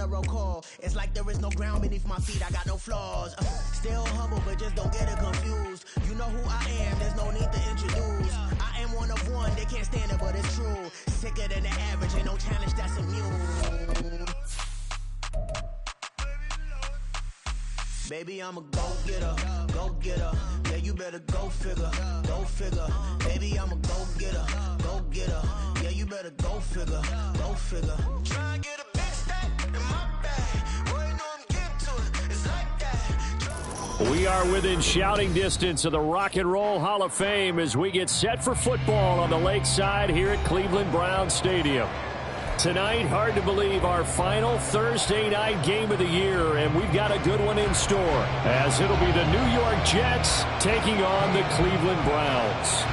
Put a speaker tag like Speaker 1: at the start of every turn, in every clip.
Speaker 1: wanna roll call. It's like there is no ground beneath my feet, I got no flaws. Still humble, but just don't get it confused. You know who I am, there's no need to introduce. I am one of one, they can't stand it, but it's true. Sicker than the average, ain't no challenge that's immune. Baby, I'm a go-getter, go-getter. Yeah, you better go figure, go figure. Baby, I'm a go-getter, go-getter. Yeah, you better go figure, go figure. Try and get a big stack in my bag. Boy, you know I'm getting to it. It's like that.
Speaker 2: We are within shouting distance of the Rock and Roll Hall of Fame as we get set for football on the lakeside here at Cleveland Browns Stadium. Tonight, hard to believe, our final Thursday night game of the year, and we've got a good one in store, as it'll be the New York Jets taking on the Cleveland Browns.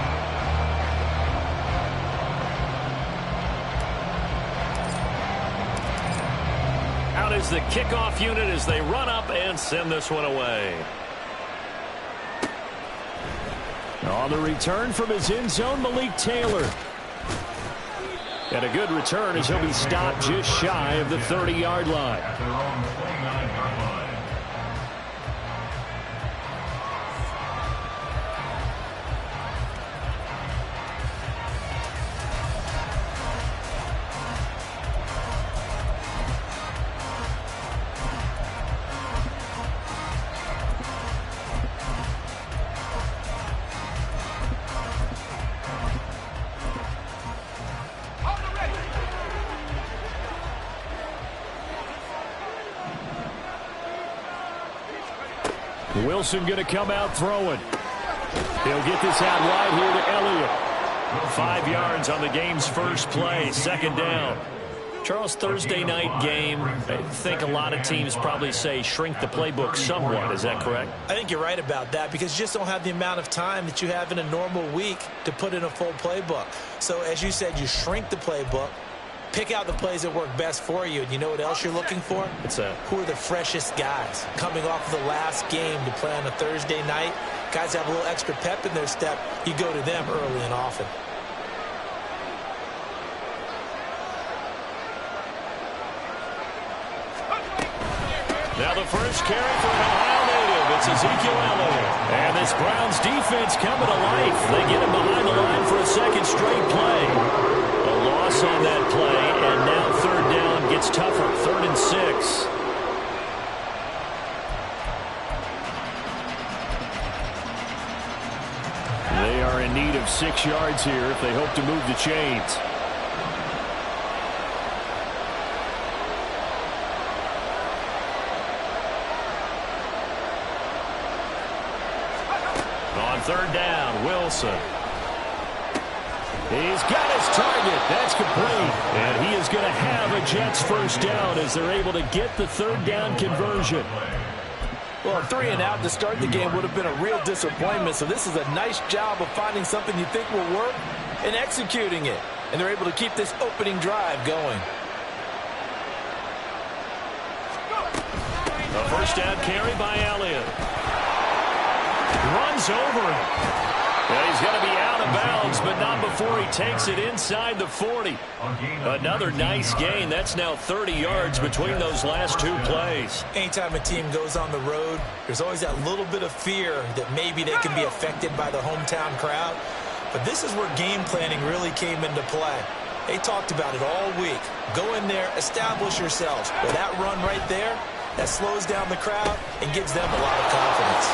Speaker 2: Out is the kickoff unit as they run up and send this one away. On the return from his end zone, Malik Taylor. And a good return as he'll be stopped just shy of the 30-yard line. Wilson going to come out throwing. He'll get this out wide here to Elliott. 5 yards on the game's first play, second down. Charles, Thursday night game, I think a lot of teams probably say shrink the playbook somewhat. Is that correct?
Speaker 3: I think you're right about that because you just don't have the amount of time that you have in a normal week to put in a full playbook. So as you said, you shrink the playbook. Pick out the plays that work best for you. And you know what else you're looking for?
Speaker 2: What's that?
Speaker 3: Who are the freshest guys coming off of the last game to play on a Thursday night? Guys have a little extra pep in their step. You go to them early and often.
Speaker 2: Now the first carry for an Ohio native. It's Ezekiel Elliott. And this Browns defense coming to life. They get him behind the line for a second straight play. A loss on that play, and now third down gets tougher. 3rd and 6. They are in need of 6 yards here if they hope to move the chains. On 3rd down, Wilson. He's got his target. That's complete. And he is going to have a Jets first down as they're able to get the 3rd down conversion.
Speaker 3: Well, 3 and out to start the game would have been a real disappointment. So this is a nice job of finding something you think will work and executing it. And they're able to keep this opening drive going.
Speaker 2: A first down carry by Elliott. Runs over him. And he's going to be out of bounds, but not before he takes it inside the 40. Another nice gain. That's now 30 yards between those last 2 plays.
Speaker 3: Anytime a team goes on the road, there's always that little bit of fear that maybe they can be affected by the hometown crowd. But this is where game planning really came into play. They talked about it all week. Go in there, establish yourselves. With that run right there, that slows down the crowd and gives them a lot of confidence.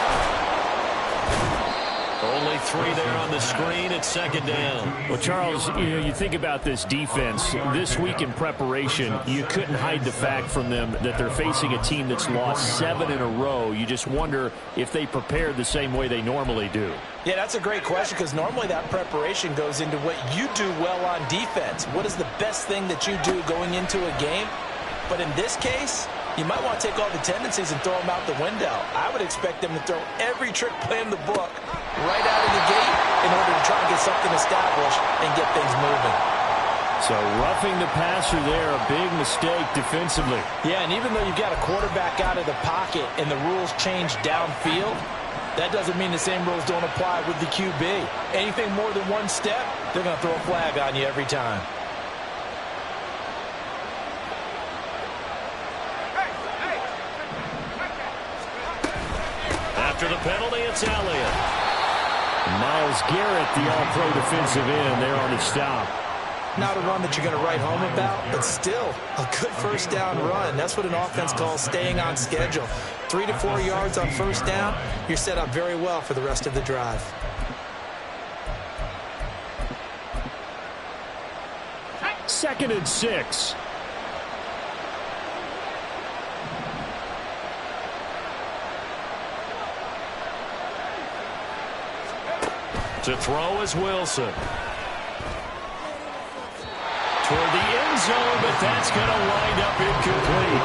Speaker 2: Only 3 there on the screen at 2nd down. Well, Charles, you think about this defense. This week in preparation, you couldn't hide the fact from them that they're facing a team that's lost 7 in a row. You just wonder if they prepared the same way they normally do.
Speaker 3: Yeah, that's a great question because normally that preparation goes into what you do well on defense. What is the best thing that you do going into a game? But in this case, you might want to take all the tendencies and throw them out the window. I would expect them to throw every trick play in the book right out of the gate in order to try and get something established and get things moving.
Speaker 2: So roughing the passer there, a big mistake defensively.
Speaker 3: Yeah, and even though you've got a quarterback out of the pocket and the rules change downfield, that doesn't mean the same rules don't apply with the QB. Anything more than one step, they're going to throw a flag on you every time.
Speaker 2: After the penalty, it's Elliott. Myles Garrett, the all-pro defensive end, there on the stop.
Speaker 3: Not a run that you're going to write home about, but still a good first down run. That's what an offense calls staying on schedule. 3 to 4 yards on first down, you're set up very well for the rest of the drive.
Speaker 2: Second and 6. To throw is Wilson. Toward the end zone, but that's going to wind up incomplete.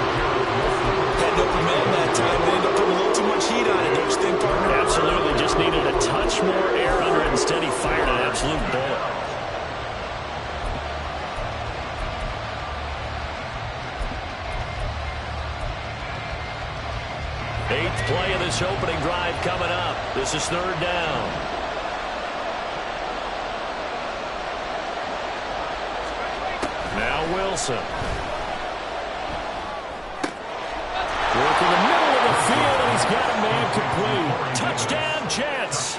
Speaker 3: Had no man that time. They ended up putting a little too much heat on it, don't you think, partner?
Speaker 2: Absolutely. Just needed a touch more air under it. Instead, he fired an absolute bullet. Eighth play of this opening drive coming up. This is third down. Now Wilson. Work in the middle of the field, and he's got a man complete. Touchdown, Jets.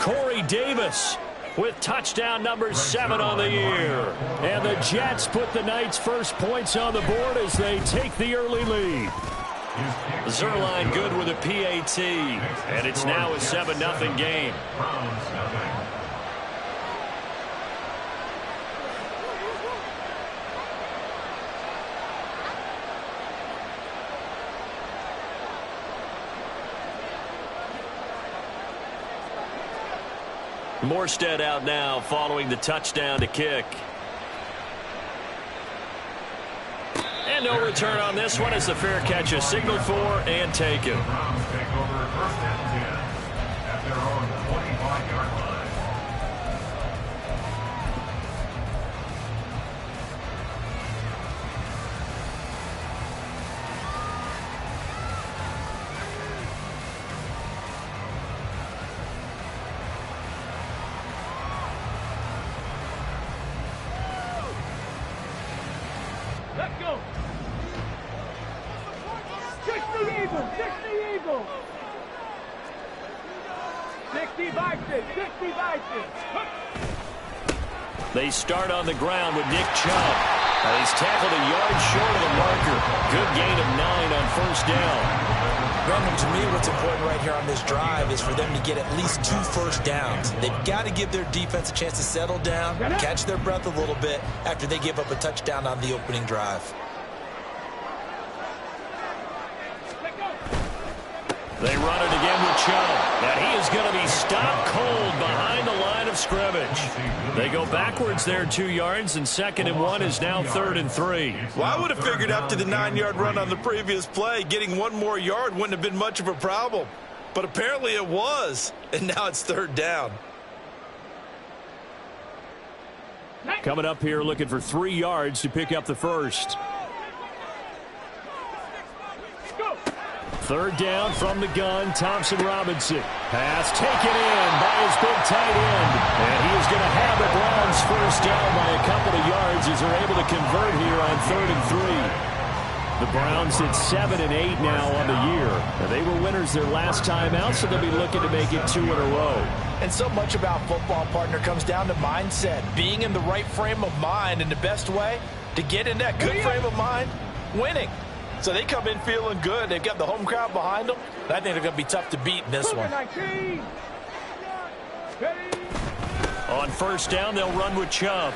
Speaker 2: Corey Davis with touchdown number 7 on the year. And the Jets put the Knights' first points on the board as they take the early lead. Zerline good with a PAT, and it's now a 7-0 game. Morstead out now following the touchdown to kick. And no return on this one as the fair catch is signaled for and taken.
Speaker 4: Let's go. 60 Eagles, 60 Eagles. 60 Vikings, 60 Vikings.
Speaker 2: They start on the ground with Nick Chubb. He's tackled a yard short of the marker. Good gain of 9 on first down.
Speaker 3: Brandon, to me, what's important right here on this drive is for them to get at least 2 first downs. They've got to give their defense a chance to settle down, catch their breath a little bit after they give up a touchdown on the opening drive.
Speaker 2: They run it again with Chubb. And he is going to be stopped cold behind the line of scrimmage. They go backwards there 2 yards, and 2nd and 1 is now 3rd and 3.
Speaker 5: Well, I would have figured after the 9-yard run on the previous play, getting 1 more yard wouldn't have been much of a problem. But apparently it was, and now it's 3rd down.
Speaker 2: Coming up here looking for 3 yards to pick up the first. 3rd down from the gun, Thompson Robinson. Pass taken in by his big tight end. And he is going to have the Browns first down by a couple of yards as they're able to convert here on 3rd and 3. The Browns at 7 and 8 now on the year. And they were winners their last time out, so they'll be looking to make it 2 in a row.
Speaker 3: And so much about football, partner, comes down to mindset. Being in the right frame of mind, and the best way to get in that good frame of mind, winning. So they come in feeling good. They've got the home crowd behind them. And I think they're going to be tough to beat in this one.
Speaker 2: On first down, they'll run with Chubb.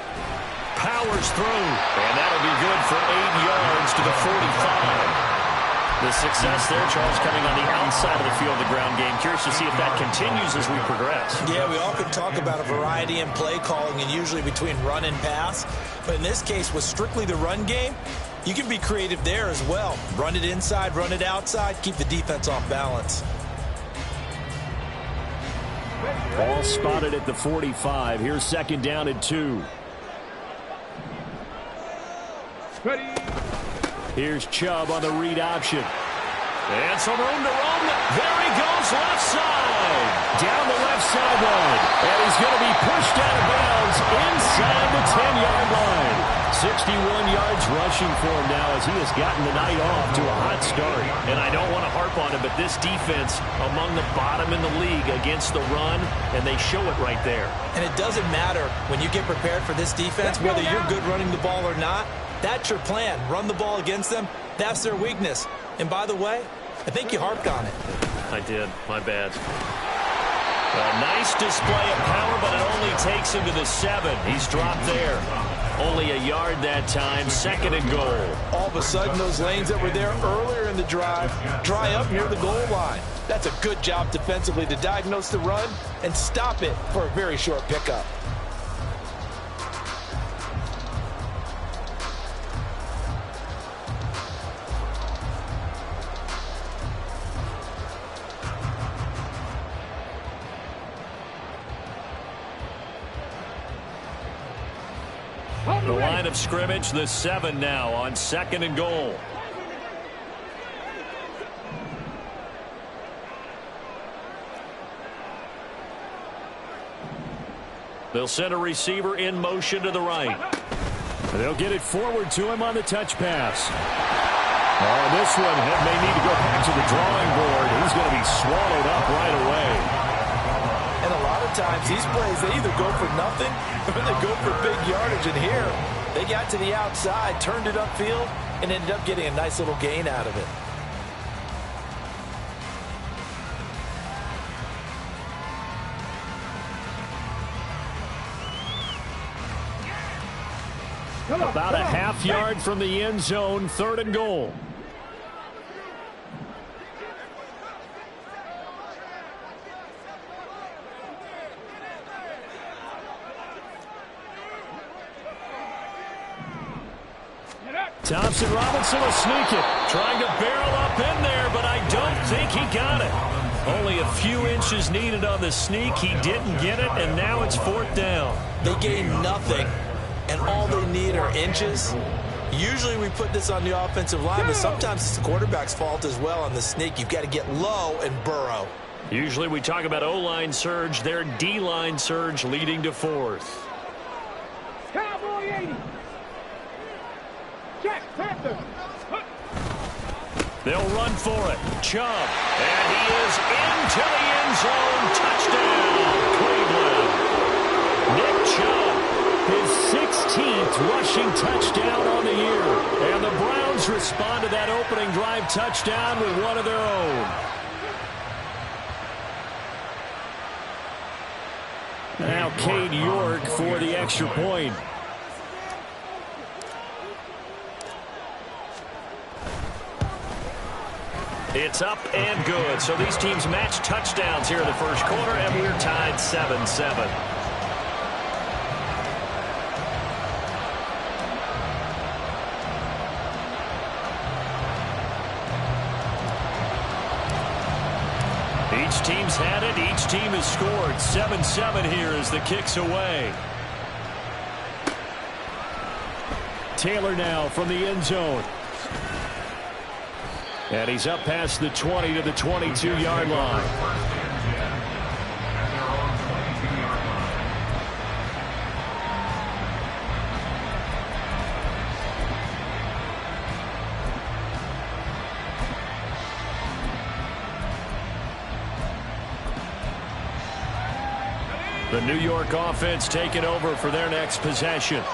Speaker 2: Powers through. And that'll be good for 8 yards to the 45. The success there, Charles, coming on the outside of the field, the ground game. Curious to see if that continues as we progress.
Speaker 3: Yeah, we often talk about a variety in play calling and usually between run and pass. But in this case, with strictly the run game, you can be creative there as well. Run it inside, run it outside, keep the defense off balance.
Speaker 2: Ball spotted at the 45. Here's 2nd down and 2.
Speaker 4: Ready.
Speaker 2: Here's Chubb on the read option. And some room to roam. There he goes, left side. Down the left sideline. And he's going to be pushed out of bounds inside the 10-yard line. 61 yards rushing for him now as he has gotten the night off to a hot start.
Speaker 3: And I don't want to harp on it, but this defense among the bottom in the league against the run, and they show it right there. And it doesn't matter when you get prepared for this defense, whether you're good running the ball or not. That's your plan. Run the ball against them. That's their weakness. And by the way, I think you harped on it.
Speaker 2: I did. My bad. A nice display of power, but it only takes him to the 7. He's dropped there. Only a yard that time. 2nd and goal.
Speaker 3: All of a sudden, those lanes that were there earlier in the drive dry up near the goal line. That's a good job defensively to diagnose the run and stop it for a very short pickup.
Speaker 2: The line of scrimmage, the 7 now on 2nd and goal. They'll send a receiver in motion to the right. They'll get it forward to him on the touch pass. Oh, this one may need to go back to the drawing board. He's going to be swallowed up right away.
Speaker 3: And a lot of times, these plays, they either go for nothing or they go for big yardage. And here, they got to the outside, turned it upfield, and ended up getting a nice little gain out of it.
Speaker 2: About a half yard from the end zone, 3rd and goal. Thompson Robinson will sneak it. Trying to barrel up in there, but I don't think he got it. Only a few inches needed on the sneak. He didn't get it, and now it's 4th down.
Speaker 3: They gain nothing, and all they need are inches. Usually we put this on the offensive line, but sometimes it's the quarterback's fault as well on the sneak. You've got to get low and burrow.
Speaker 2: Usually we talk about O-line surge. Their D-line surge leading to 4th.
Speaker 4: Cowboy 80. Check, Panther.
Speaker 2: They'll run for it. Chubb. And he is into the end zone. Touchdown, Cleveland. Nick Chubb, his 16th rushing touchdown on the year. And the Browns respond to that opening drive touchdown with one of their own. Now Cade York for the extra point. It's up and good. So these teams match touchdowns here in the first quarter, and we're tied 7-7. Each team's had it. Each team has scored. 7-7 here as the kick's away. Taylor now from the end zone. And he's up past the 20 to the 22-yard line. The New York offense taking over for their next possession.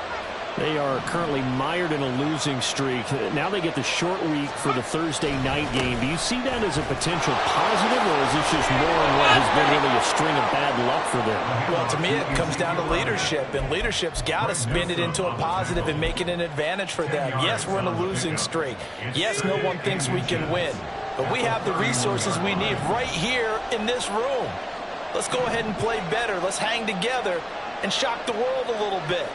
Speaker 2: They are currently mired in a losing streak. Now they get the short week for the Thursday night game. Do you see that as a potential positive, or is this just more in what has been really a string of bad luck for them?
Speaker 3: Well, to me, it comes down to leadership, and leadership's got to spin it into a positive and make it an advantage for them. Yes, we're in a losing streak. Yes, no one thinks we can win, but we have the resources we need right here in this room. Let's go ahead and play better. Let's hang together and shock the world a little bit.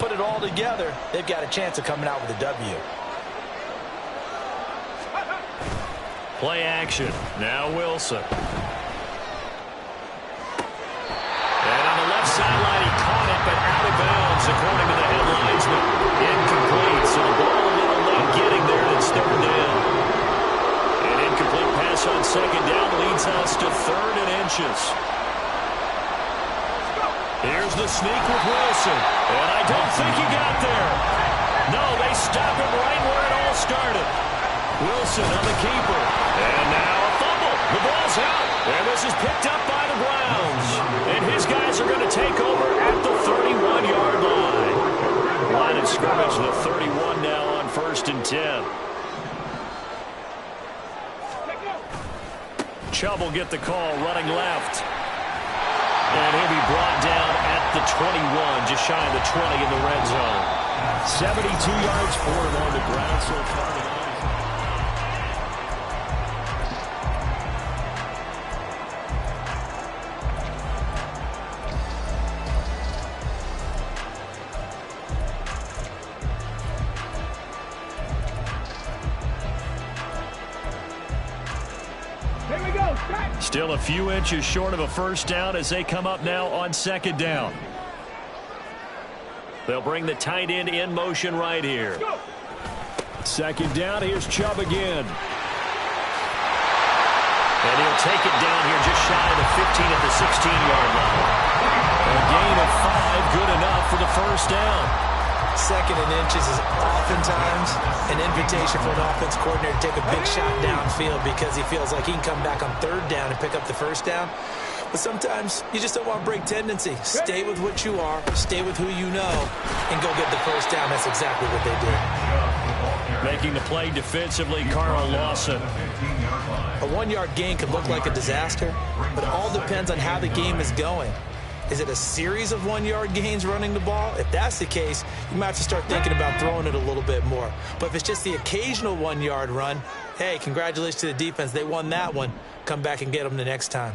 Speaker 3: Put it all together, they've got a chance of coming out with a W.
Speaker 2: Play action. Now Wilson. And on the left sideline, he caught it, but out of bounds, according to the headlinesman. Incomplete, so the ball a little late getting there, and it's 3rd down. An incomplete pass on 2nd down leads us to 3rd and inches. Here's the sneak with Wilson, and I don't think he got there. No, they stop him right where it all started. Wilson on the keeper. And now a fumble. The ball's out. And this is picked up by the Browns. And his guys are going to take over at the 31-yard line. Line of scrimmage, the 31 now on 1st and 10. Chubb will get the call running left. And he'll be brought down at the 21, just shy of the 20 in the red zone. 72 yards for him on the ground so far tonight. Still a few inches short of a first down as they come up now on 2nd down. They'll bring the tight end in motion right here. 2nd down, here's Chubb again. And he'll take it down here just shy of the 15 at the 16-yard line. A gain of 5, good enough for the first down.
Speaker 3: 2nd and inches is oftentimes an invitation for an offense coordinator to take a big shot downfield because he feels like he can come back on 3rd down and pick up the first down. But sometimes you just don't want to break tendency. Stay with what you are, stay with who you know, and go get the first down. That's exactly what they did.
Speaker 2: Making the play defensively, Carl Lawson.
Speaker 3: A 1-yard gain can look like a disaster, but it all depends on how the game is going. Is it a series of 1-yard gains running the ball? If that's the case, you might have to start thinking about throwing it a little bit more. But if it's just the occasional 1-yard run, hey, congratulations to the defense. They won that one. Come back and get them the next time.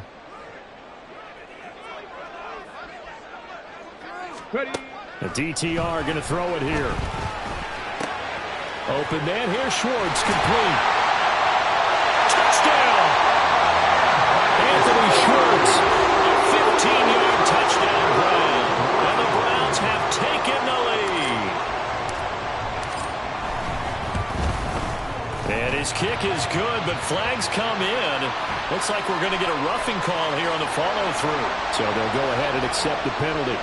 Speaker 2: The DTR going to throw it here. Open man. Here's Schwartz, complete. Touchdown! Anthony Schwartz. 15-yard touchdown run. And the Browns have taken the lead. And his kick is good, but flags come in. Looks like we're going to get a roughing call here on the follow-through. So they'll go ahead and accept the penalty.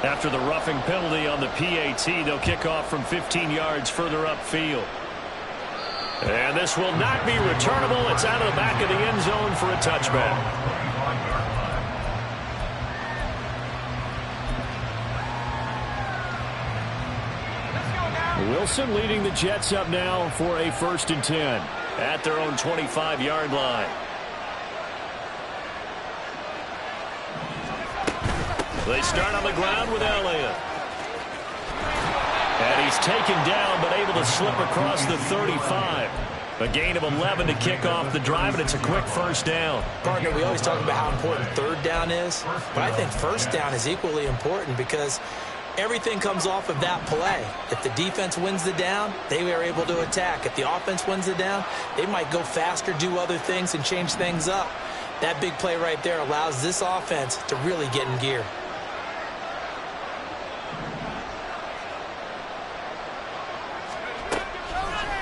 Speaker 2: After the roughing penalty on the PAT, they'll kick off from 15 yards further upfield. And this will not be returnable. It's out of the back of the end zone for a touchback. Wilson leading the Jets up now for a 1st and 10 at their own 25-yard line. They start on the ground with Elliott. And he's taken down, but able to slip across the 35. A gain of 11 to kick off the drive, and it's a quick first down.
Speaker 3: Partner, we always talk about how important 3rd down is, but I think first down is equally important because everything comes off of that play. If the defense wins the down, they are able to attack. If the offense wins the down, they might go faster, do other things, and change things up. That big play right there allows this offense to really get in gear.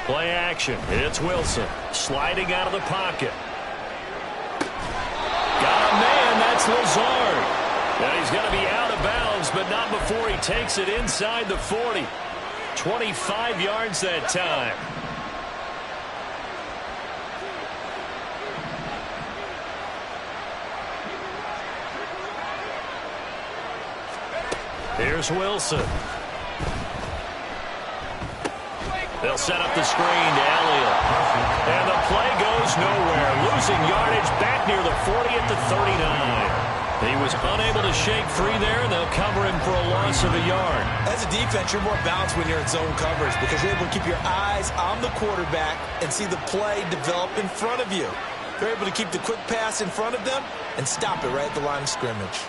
Speaker 2: Play action. It's Wilson sliding out of the pocket. Got a man. That's Lazard. And he's going to be out of bounds, but not before he takes it inside the 40. 25 yards that time. Here's Wilson. They'll set up the screen to Elliott. And the play goes nowhere. Losing yardage back near the 40 at the 39. He was unable to shake free there, and they'll cover him for a loss of a yard.
Speaker 3: As a defense, you're more balanced when you're in zone coverage because you're able to keep your eyes on the quarterback and see the play develop in front of you. You're able to keep the quick pass in front of them and stop it right at the line of scrimmage.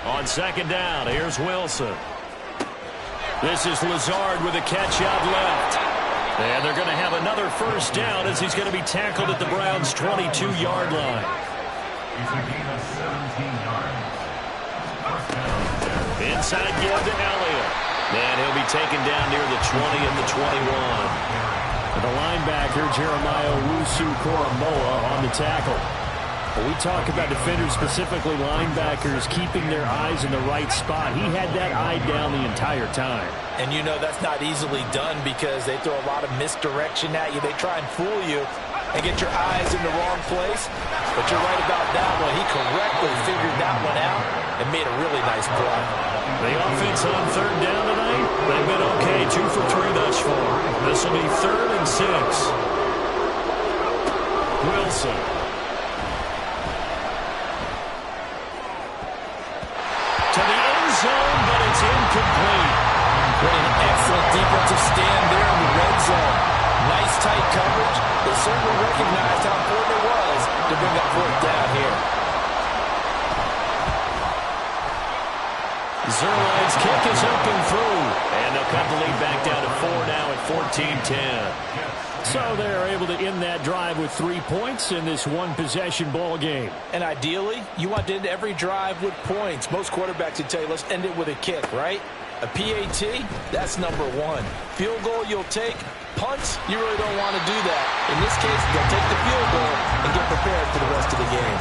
Speaker 2: On 2nd down, here's Wilson. This is Lazard with a catch out left. And they're going to have another first down as he's going to be tackled at the Browns' 22-yard line. Inside give to Elliott. And he'll be taken down near the 20 and the 21. The linebacker, Jeremiah Owusu-Koramoah, on the tackle. When we talk about defenders, specifically linebackers, keeping their eyes in the right spot, he had that eye down the entire time.
Speaker 3: And you know that's not easily done because they throw a lot of misdirection at you. They try and fool you and get your eyes in the wrong place. But you're right about that one. He correctly figured that one out and made a really nice play.
Speaker 2: The offense on third down tonight, they've been okay, 2 for 3 thus far. This will be 3rd and 6. Wilson. To the end zone, but it's incomplete.
Speaker 3: What an excellent defensive stand there in the red zone. Nice tight coverage. They certainly recognized how important it was to bring that 4th down here.
Speaker 2: Zerline's kick is up and through. And they'll cut the lead back down to 4 now at 14-10. So they're able to end that drive with 3 points in this one-possession ball game.
Speaker 3: And ideally, you want to end every drive with points. Most quarterbacks would tell you, let's end it with a kick, right? A PAT, that's number 1. Field goal you'll take. Punts, you really don't want to do that. In this case, they'll take the field goal and get prepared for the rest of the game.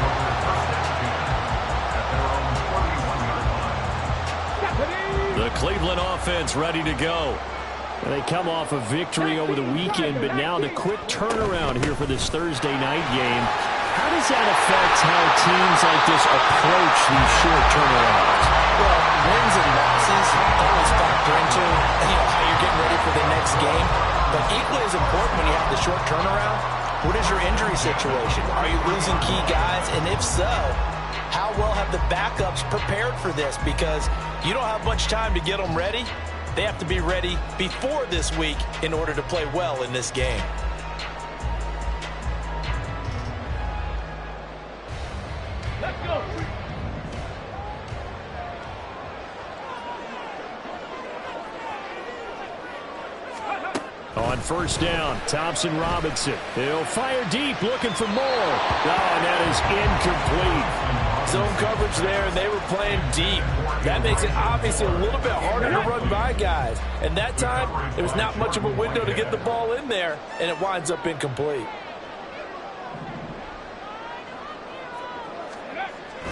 Speaker 2: The Cleveland offense ready to go. They come off a victory over the weekend, but now the quick turnaround here for this Thursday night game. How does that affect how teams like this approach these short turnarounds?
Speaker 3: Well, wins and losses always factor into how you're getting ready for the next game. But equally as important when you have the short turnaround, what is your injury situation? Are you losing key guys? And if so, how well have the backups prepared for this? Because you don't have much time to get them ready. They have to be ready before this week in order to play well in this game.
Speaker 4: Let's go.
Speaker 2: On first down, Thompson-Robinson. He'll fire deep, looking for more. Oh, and that is incomplete.
Speaker 3: Zone coverage there, and they were playing deep. That makes it obviously a little bit harder to run by guys. And that time, there was not much of a window to get the ball in there, and it winds up incomplete.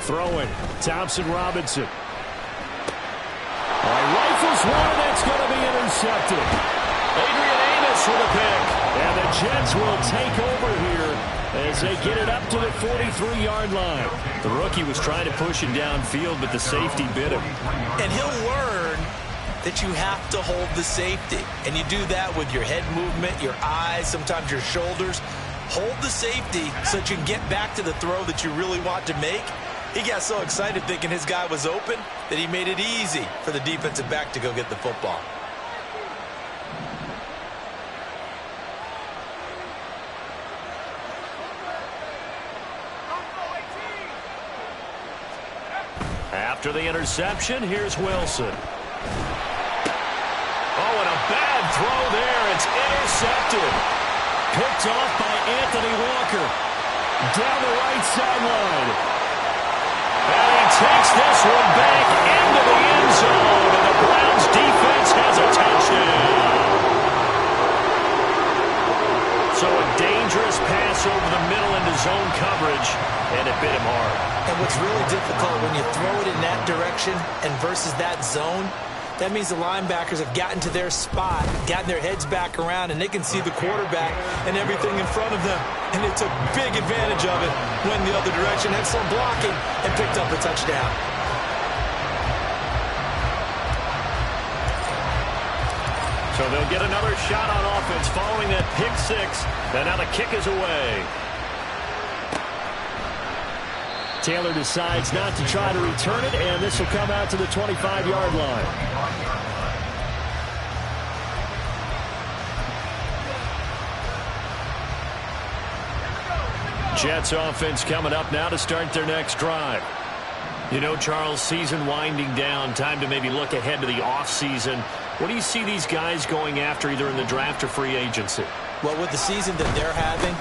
Speaker 2: Throwing, Thompson-Robinson. Rifles one, and that's going to be intercepted. Adrian Amos with a pick. And the Jets will take over here as they get it up to the 43-yard line. The rookie was trying to push him downfield, but the safety bit him.
Speaker 3: And he'll learn that you have to hold the safety. And you do that with your head movement, your eyes, sometimes your shoulders. Hold the safety so that you can get back to the throw that you really want to make. He got so excited thinking his guy was open that he made it easy for the defensive back to go get the football.
Speaker 2: After the interception, here's Wilson. Oh, and a bad throw there. It's intercepted. Picked off by Anthony Walker. Down the right sideline. And he takes this one back into the end zone. And the Browns defense has a touchdown. So a dangerous pass over the middle into zone coverage. And it bit him hard.
Speaker 3: And what's really difficult when you throw it in that direction and versus that zone, that means the linebackers have gotten to their spot, gotten their heads back around, and they can see the quarterback and everything in front of them. And they took big advantage of it, went the other direction, had some blocking, and picked up a touchdown.
Speaker 2: So they'll get another shot on offense following that pick six. And now the kick is away. Taylor decides not to try to return it, and this will come out to the 25-yard line. Jets offense coming up now to start their next drive. You know, Charles, season winding down, time to maybe look ahead to the offseason. What do you see these guys going after either in the draft or free agency?
Speaker 3: Well, with the season that they're having,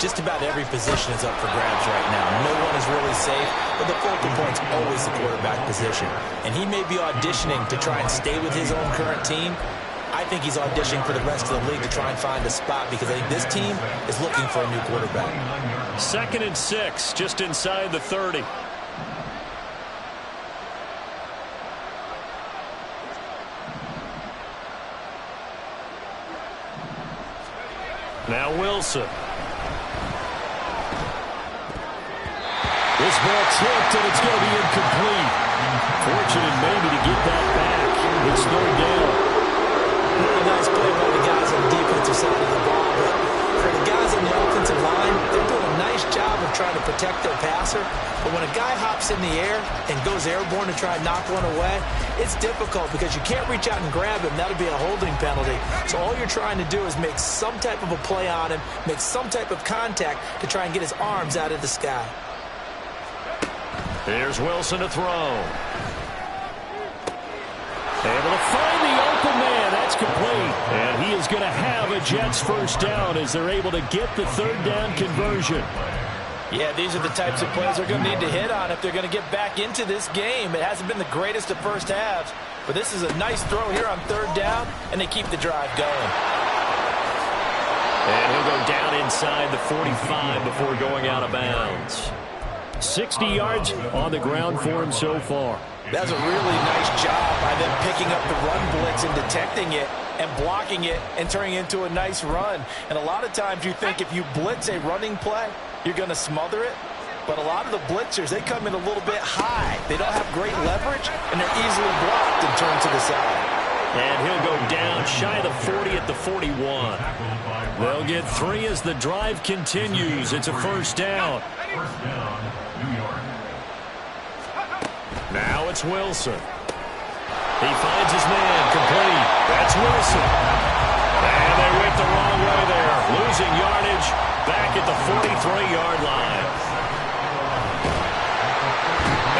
Speaker 3: Just about every position is up for grabs right now. No one is really safe, but the focal point's always the quarterback position. And he may be auditioning to try and stay with his own current team. I think he's auditioning for the rest of the league to try and find a spot because I think this team is looking for a new quarterback.
Speaker 2: 2nd and 6, just inside the 30. Now Wilson. This ball tipped, and it's going to be incomplete. Fortunate maybe to get that back. It's 3rd down.
Speaker 3: Really nice play by the guys on the defensive side of the ball. But for the guys on the offensive line, they're doing a nice job of trying to protect their passer. But when a guy hops in the air and goes airborne to try and knock one away, it's difficult because you can't reach out and grab him. That'll be a holding penalty. So all you're trying to do is make some type of a play on him, make some type of contact to try and get his arms out of the sky.
Speaker 2: Here's Wilson to throw. Able to find the open man. That's complete. And he is going to have a Jets first down as they're able to get the 3rd down conversion.
Speaker 3: Yeah, these are the types of plays they're going to need to hit on if they're going to get back into this game. It hasn't been the greatest of first halves, but this is a nice throw here on 3rd down, and they keep the drive going.
Speaker 2: And he'll go down inside the 45 before going out of bounds. 60 yards on the ground for him so far.
Speaker 3: That's a really nice job by them picking up the run blitz and detecting it and blocking it and turning it into a nice run. And a lot of times you think if you blitz a running play, you're going to smother it. But a lot of the blitzers, they come in a little bit high. They don't have great leverage, and they're easily blocked and turned to the side.
Speaker 2: And he'll go down shy of the 40 at the 41. They'll get 3 as the drive continues. It's a first down. Now it's Wilson. He finds his man, complete. That's Wilson. And they went the wrong way there. Losing yardage back at the 43-yard line.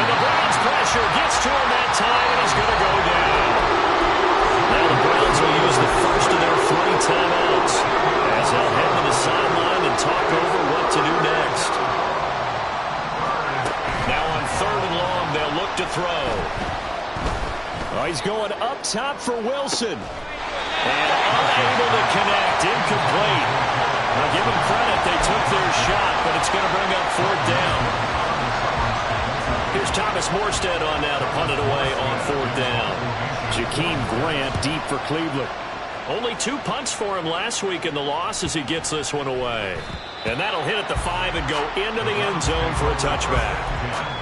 Speaker 2: And the Browns pressure gets to him that time, and he's going to go down. Now the Browns will use the first of their 3 timeouts as they'll head to the sideline and talk over what to do next. Now on 3rd and long, they'll look to throw. Oh, he's going up top for Wilson. And unable to connect. Incomplete. Now give them credit. They took their shot, but it's going to bring up 4th down. Here's Thomas Morstead on now to punt it away on 4th down. Jakeem Grant deep for Cleveland. Only 2 punts for him last week in the loss as he gets this one away. And that'll hit at the 5 and go into the end zone for a touchback.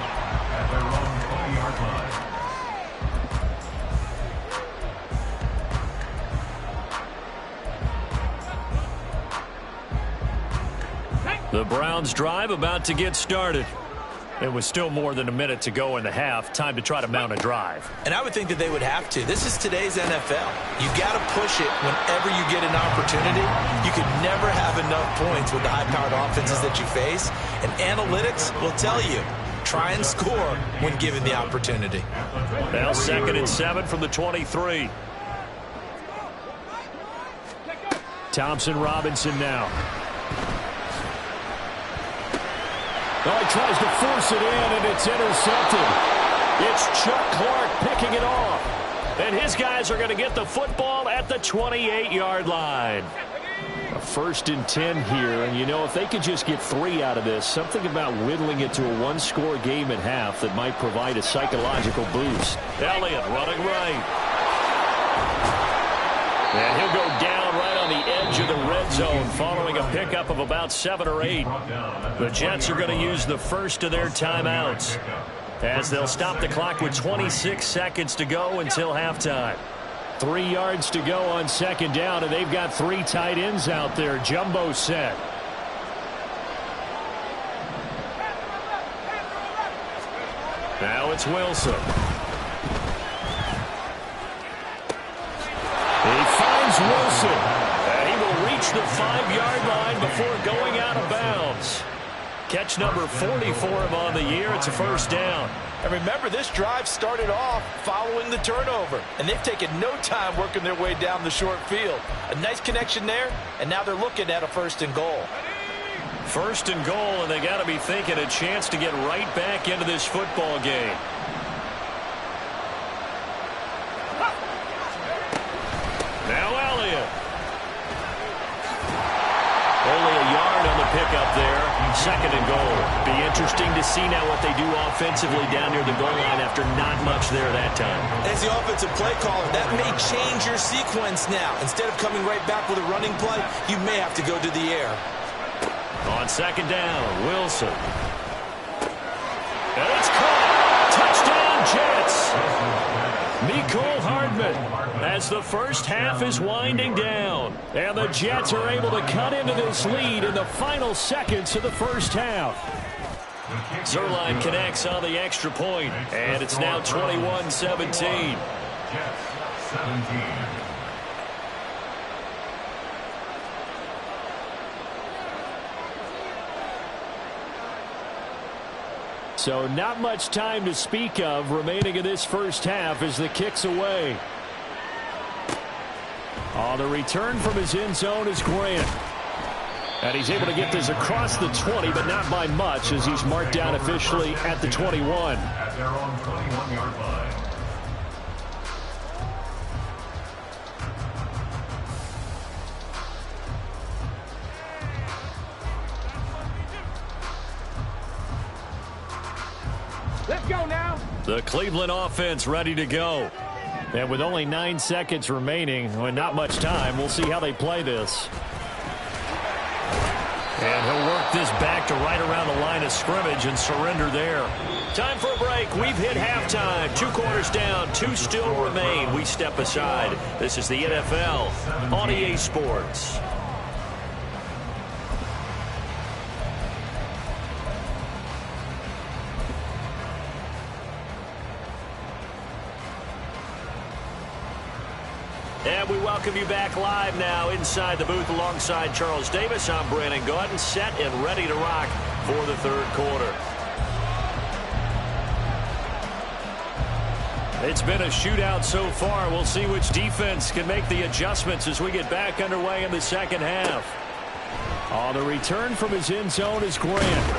Speaker 2: The Browns drive about to get started. It was still more than a minute to go in the half. Time to try to mount a drive.
Speaker 3: And I would think that they would have to. This is today's NFL. You got to push it whenever you get an opportunity. You can never have enough points with the high-powered offenses that you face. And analytics will tell you, try and score when given the opportunity.
Speaker 2: Now 2nd and 7 from the 23. Thompson Robinson now. Oh, he tries to force it in, and it's intercepted. It's Chuck Clark picking it off. And his guys are going to get the football at the 28-yard line. A 1st and 10 here, and you know, if they could just get 3 out of this, something about whittling it to a 1-score game at half that might provide a psychological boost. Elliott running right. And he'll go down right on the edge of the red zone following a pickup of about 7 or 8. The Jets are going to use the first of their timeouts as they'll stop the clock with 26 seconds to go until halftime. 3 yards to go on 2nd down, and they've got 3 tight ends out there. Jumbo set. Now it's Wilson. He finds Wilson, and he will reach the 5-yard line before going out of bounds. Catch number 40 for him on the year. It's a first down.
Speaker 3: And remember, this drive started off following the turnover, and they've taken no time working their way down the short field. A nice connection there, and now they're looking at a 1st and goal.
Speaker 2: First and goal, and they got to be thinking a chance to get right back into this football game. Now Elliott. Only a yard on the pickup there. Second and goal. Be interesting to see now what they do offensively down near the goal line after not much there that time.
Speaker 3: As the offensive play caller, that may change your sequence now. Instead of coming right back with a running play, you may have to go to the air.
Speaker 2: On second down, Wilson. And it's caught. Touchdown, Jets. Mecole Hardman as the first half is winding down. And the Jets are able to cut into this lead in the final seconds of the first half. Zerline connects on the extra point, and it's now 21-17. So not much time to speak of remaining in this first half as the kick's away. On the return from his end zone is Grant. And he's able to get this across the 20, but not by much as he's marked down officially at the 21.
Speaker 6: At their own 21-yard line.
Speaker 4: Let's go now.
Speaker 2: The Cleveland offense ready to go. And with only 9 seconds remaining, and not much time, we'll see how they play this. And he'll work this back to right around the line of scrimmage and surrender there. Time for a break. We've hit halftime. 2 quarters down, 2 still remain. We step aside. This is the NFL on EA Sports. And we welcome you back live now inside the booth alongside Charles Davis. I'm Brandon Gaudin, set and ready to rock for the third quarter. It's been a shootout so far. We'll see which defense can make the adjustments as we get back underway in the second half. On the return from his end zone is Grant.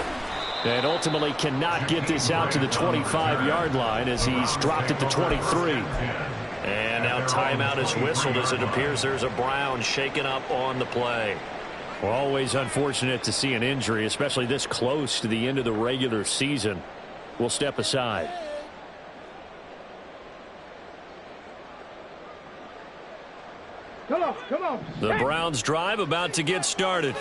Speaker 2: And ultimately cannot get this out to the 25-yard line as he's dropped at the 23. And now timeout is whistled as it appears there's a Brown shaken up on the play. Well, always unfortunate to see an injury, especially this close to the end of the regular season. We'll step aside.
Speaker 4: Come on.
Speaker 2: The Browns drive about to get started.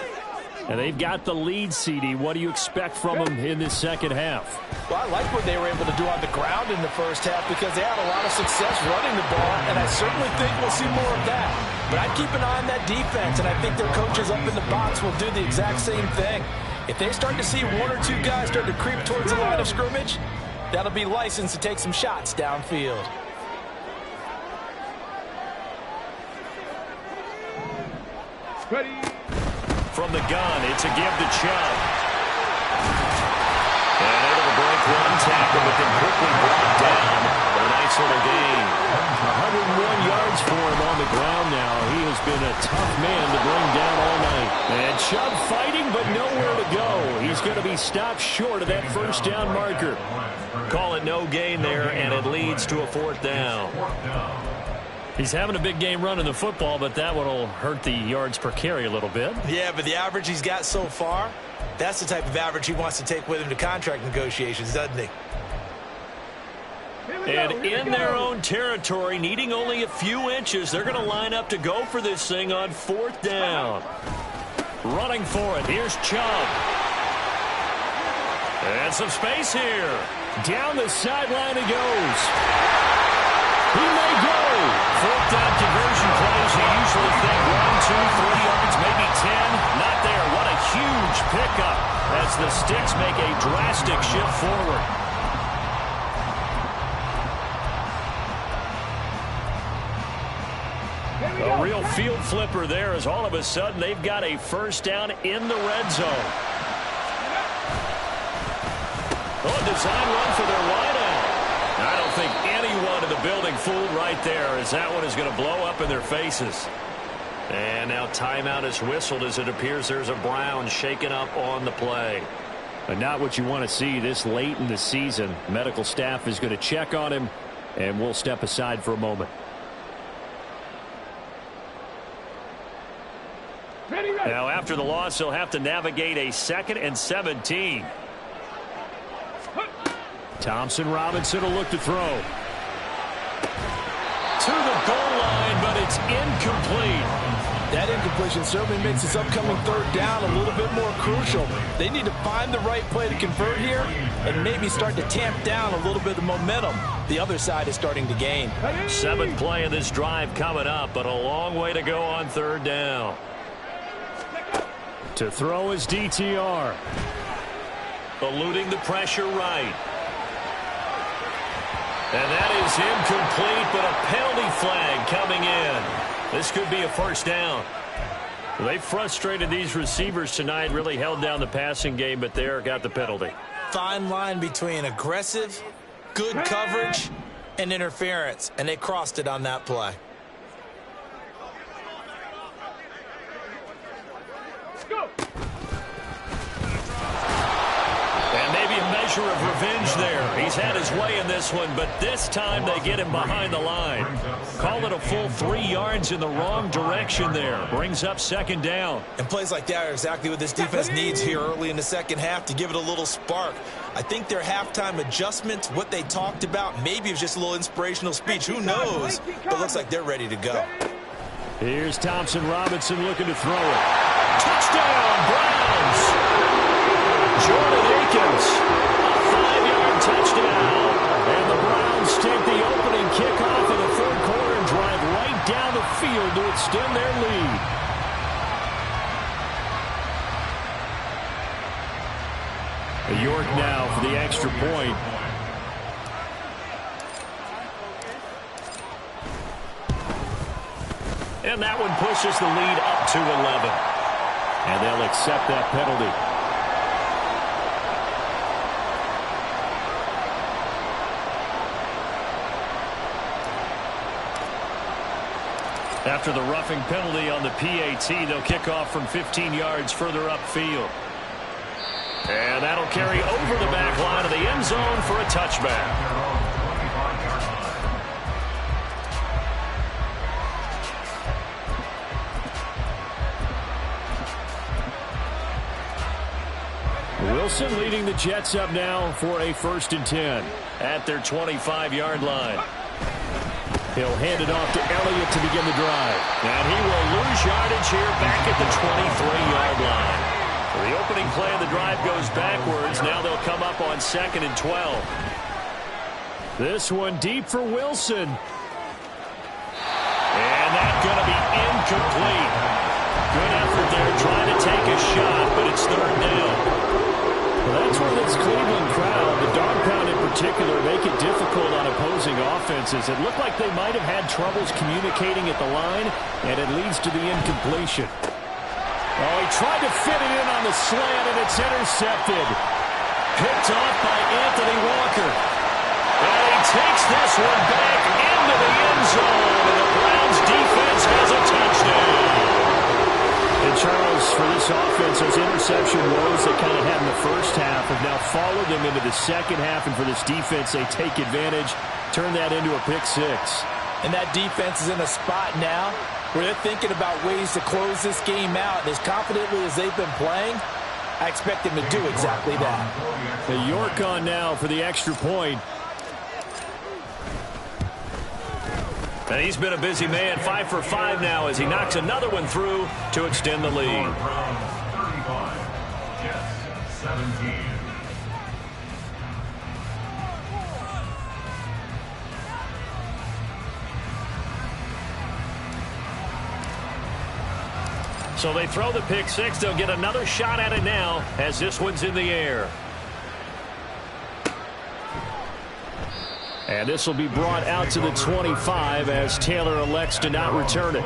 Speaker 2: And they've got the lead, CD. What do you expect from them in this second half?
Speaker 3: Well, I like what they were able to do on the ground in the first half because they had a lot of success running the ball, and I certainly think we'll see more of that. But I'd keep an eye on that defense, and I think their coaches up in the box will do the exact same thing. If they start to see 1 or 2 guys start to creep towards the line of scrimmage, that'll be licensed to take some shots downfield.
Speaker 4: Ready.
Speaker 2: From the gun, it's a give to Chubb. And able to break 1 tackle, but then quickly brought down. A nice little gain. 101 yards for him on the ground now. He has been a tough man to bring down all night. And Chubb fighting, but nowhere to go. He's going to be stopped short of that first down marker. Call it no gain there, and it leads to a 4th down. He's having a big game running the football, but that one will hurt the yards per carry a little bit.
Speaker 3: Yeah, but the average he's got so far, that's the type of average he wants to take with him to contract negotiations, doesn't he?
Speaker 2: And in their own territory, needing only a few inches, they're going to line up to go for this thing on 4th down. Running for it. Here's Chubb. And some space here. Down the sideline he goes. He may go. 4th down conversion plays. You usually think 1, 2, 3 yards, maybe 10. Not there. What a huge pickup as the Sticks make a drastic shift forward. A real field flipper there as all of a sudden they've got a first down in the red zone. Oh, design run for their wideout. I don't think anyone in the building fooled right there as that one is going to blow up in their faces. And now timeout is whistled as it appears there's a Brown shaken up on the play. But not what you want to see this late in the season. Medical staff is going to check on him, and we'll step aside for a moment. Now after the loss, he'll have to navigate a 2nd and 17. Thompson Robinson will look to throw. To the goal line, but it's incomplete.
Speaker 3: That incompletion certainly makes this upcoming 3rd down a little bit more crucial. They need to find the right play to convert here and maybe start to tamp down a little bit of momentum the other side is starting to gain.
Speaker 2: 7th play of this drive coming up, but a long way to go on 3rd down. To throw is DTR. Eluding the pressure right. And that is incomplete, but a penalty flag coming in. This could be a 1st down. They frustrated these receivers tonight, really held down the passing game, but there got the penalty.
Speaker 3: Fine line between aggressive, good coverage, and interference, and they crossed it on that play.
Speaker 2: And maybe a measure of revenge there. He's had his way in this one, but this time they get him behind the line. Call it a full 3 yards in the wrong direction there. Brings up 2nd down.
Speaker 3: And plays like that are exactly what this defense needs here early in the 2nd half to give it a little spark. I think their halftime adjustment, what they talked about, maybe it was just a little inspirational speech. Who knows? But it looks like they're ready to go.
Speaker 2: Here's Thompson Robinson looking to throw it. Touchdown, Browns! Jordan Akins, a 5-yard touchdown. And the Browns take the opening kickoff of the 3rd quarter and drive right down the field to extend their lead. York now for the extra point. And that one pushes the lead up to 11. And they'll accept that penalty. After the roughing penalty on the PAT, they'll kick off from 15 yards further upfield. And that'll carry over the back line of the end zone for a touchback. Wilson leading the Jets up now for a 1st and 10 at their 25-yard line. He'll hand it off to Elliott to begin the drive. And he will lose yardage here back at the 23-yard line. The opening play of the drive goes backwards. Now they'll come up on 2nd and 12. This one deep for Wilson. And that's going to be incomplete. Good effort there trying to take a shot, but it's 3rd down. Well, that's where this Cleveland crowd, the dog pound in particular, make it difficult on opposing offenses. It looked like they might have had troubles communicating at the line, and it leads to the incompletion. Oh, he tried to fit it in on the slant, and it's intercepted. Picked off by Anthony Walker. And he takes this one back into the end zone, and the Browns defense has a touchdown. And Charles, for this offense, those interception woes they kind of had in the 1st half have now followed them into the 2nd half, and for this defense, they take advantage, turn that into a pick 6.
Speaker 3: And that defense is in a spot now where they're thinking about ways to close this game out. And as confidently as they've been playing, I expect them to do exactly that.
Speaker 2: The York on now for the extra point. And he's been a busy man, 5 for 5 now as he knocks another one through to extend the lead.
Speaker 6: Browns 35, Jets 17.
Speaker 2: So they throw the pick 6. They'll get another shot at it now as this one's in the air. And this will be brought out to the 25 as Taylor elects to not return it.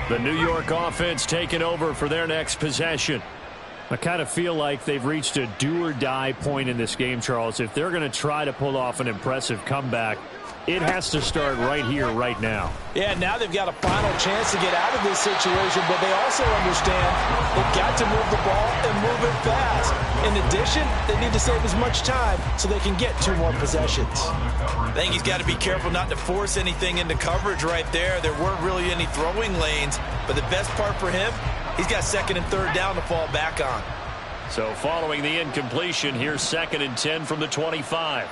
Speaker 2: The New York offense taking over for their next possession. I kind of feel like they've reached a do-or-die point in this game, Charles. If they're going to try to pull off an impressive comeback, it has to start right here, right now.
Speaker 3: Yeah, now they've got a final chance to get out of this situation, but they also understand they've got to move the ball and move it fast. In addition, they need to save as much time so they can get 2 more possessions.
Speaker 5: I think he's got to be careful not to force anything into coverage right there. There weren't really any throwing lanes, but the best part for him, he's got 2nd and 3rd down to fall back on.
Speaker 2: So following the incompletion, here's 2nd and 10 from the 25.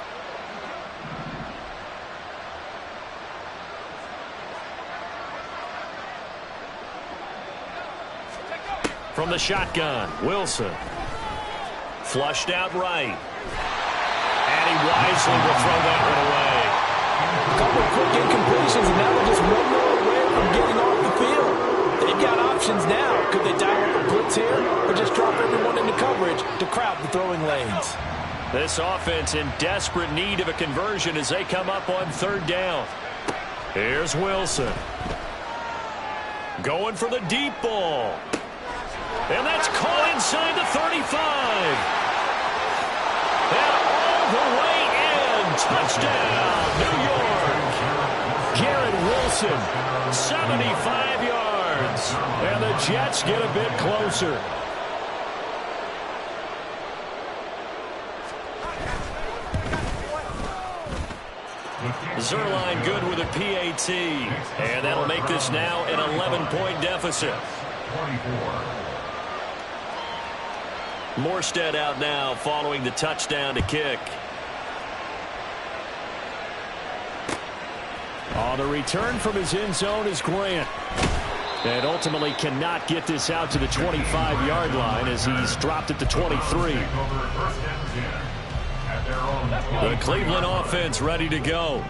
Speaker 2: From the shotgun, Wilson. Flushed out right. And he wisely will throw that one away.
Speaker 3: A couple of quick incompletions, and now they're just 1 more away from getting off the field. They've got options now. Could they dial up a blitz here or just drop everyone into coverage to crowd the throwing lanes?
Speaker 2: This offense in desperate need of a conversion as they come up on 3rd down. Here's Wilson. Going for the deep ball. And that's caught inside the 35. And all the way in. Touchdown, New York. Garrett Wilson, 75 yards. And the Jets get a bit closer. Zerline good with a PAT. And that'll make this now an 11-point deficit.
Speaker 6: 24.
Speaker 2: Morstead out now following the touchdown to kick. Oh, the return from his end zone is Grant. And ultimately cannot get this out to the 25-yard line as he's dropped it to 23. The Cleveland offense ready to go.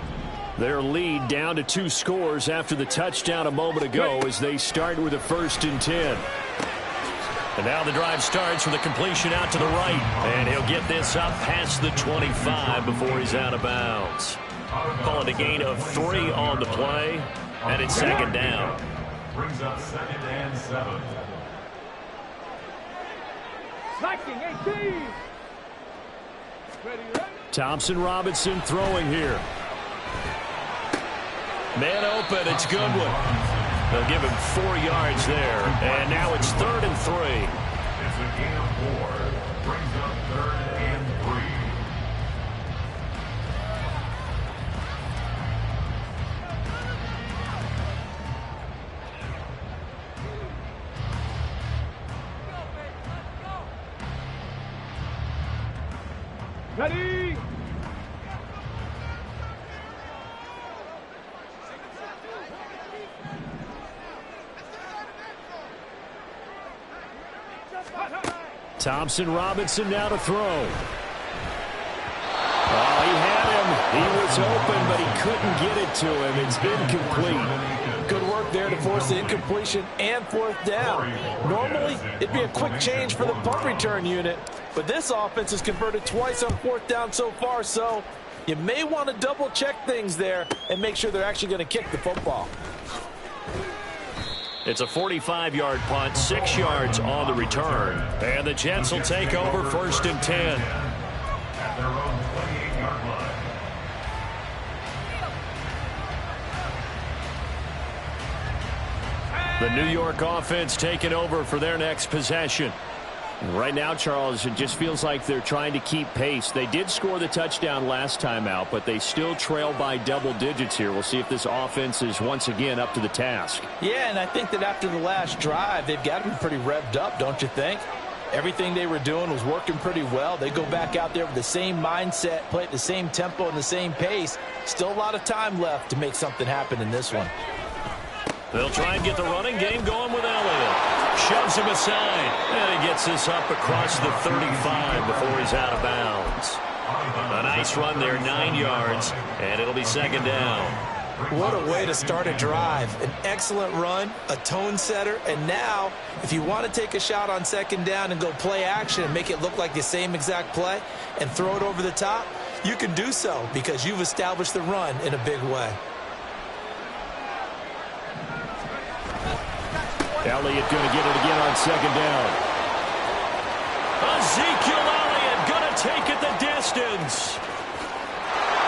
Speaker 2: Their lead down to 2 scores after the touchdown a moment ago as they start with a 1st and 10. And now the drive starts with a completion out to the right. And he'll get this up past the 25 before he's out of bounds. Call it a gain of 3 on the play. And it's 2nd down.
Speaker 6: Brings up 2nd and 7.
Speaker 4: Liking 18.
Speaker 2: Thompson Robinson throwing here. Man open, it's Goodwin. They'll give him 4 yards there. And now it's 3rd and 3.
Speaker 6: It's a gain of 4. Brings up 3rd and 3.
Speaker 4: Ready.
Speaker 2: Thompson Robinson now to throw. Oh, he had him. He was open, but he couldn't get it to him. It's incomplete.
Speaker 3: Good work there to force the incompletion and 4th down. Normally, it'd be a quick change for the punt return unit, but this offense has converted twice on 4th down so far, so you may want to double-check things there and make sure they're actually going to kick the football.
Speaker 2: It's a 45-yard punt, 6 yards on the return. And the Jets will take over 1st and 10.
Speaker 6: At their own 28-yard line.
Speaker 2: The New York offense taking over for their next possession. Right now, Charles, it just feels like they're trying to keep pace. They did score the touchdown last time out, but they still trail by double digits here. We'll see if this offense is once again up to the task.
Speaker 3: Yeah, and I think that after the last drive, they've got to be pretty revved up, don't you think? Everything they were doing was working pretty well. They go back out there with the same mindset, play at the same tempo and the same pace. Still a lot of time left to make something happen in this one.
Speaker 2: They'll try and get the running game going with Elliott. Shoves him aside. And he gets this up across the 35 before he's out of bounds. A nice run there, 9 yards, and it'll be 2nd down.
Speaker 3: What a way to start a drive. An excellent run, a tone setter, and now if you want to take a shot on 2nd down and go play action and make it look like the same exact play and throw it over the top, you can do so because you've established the run in a big way.
Speaker 2: Elliott going to get it again on second down. Ezekiel Elliott going to take it the distance.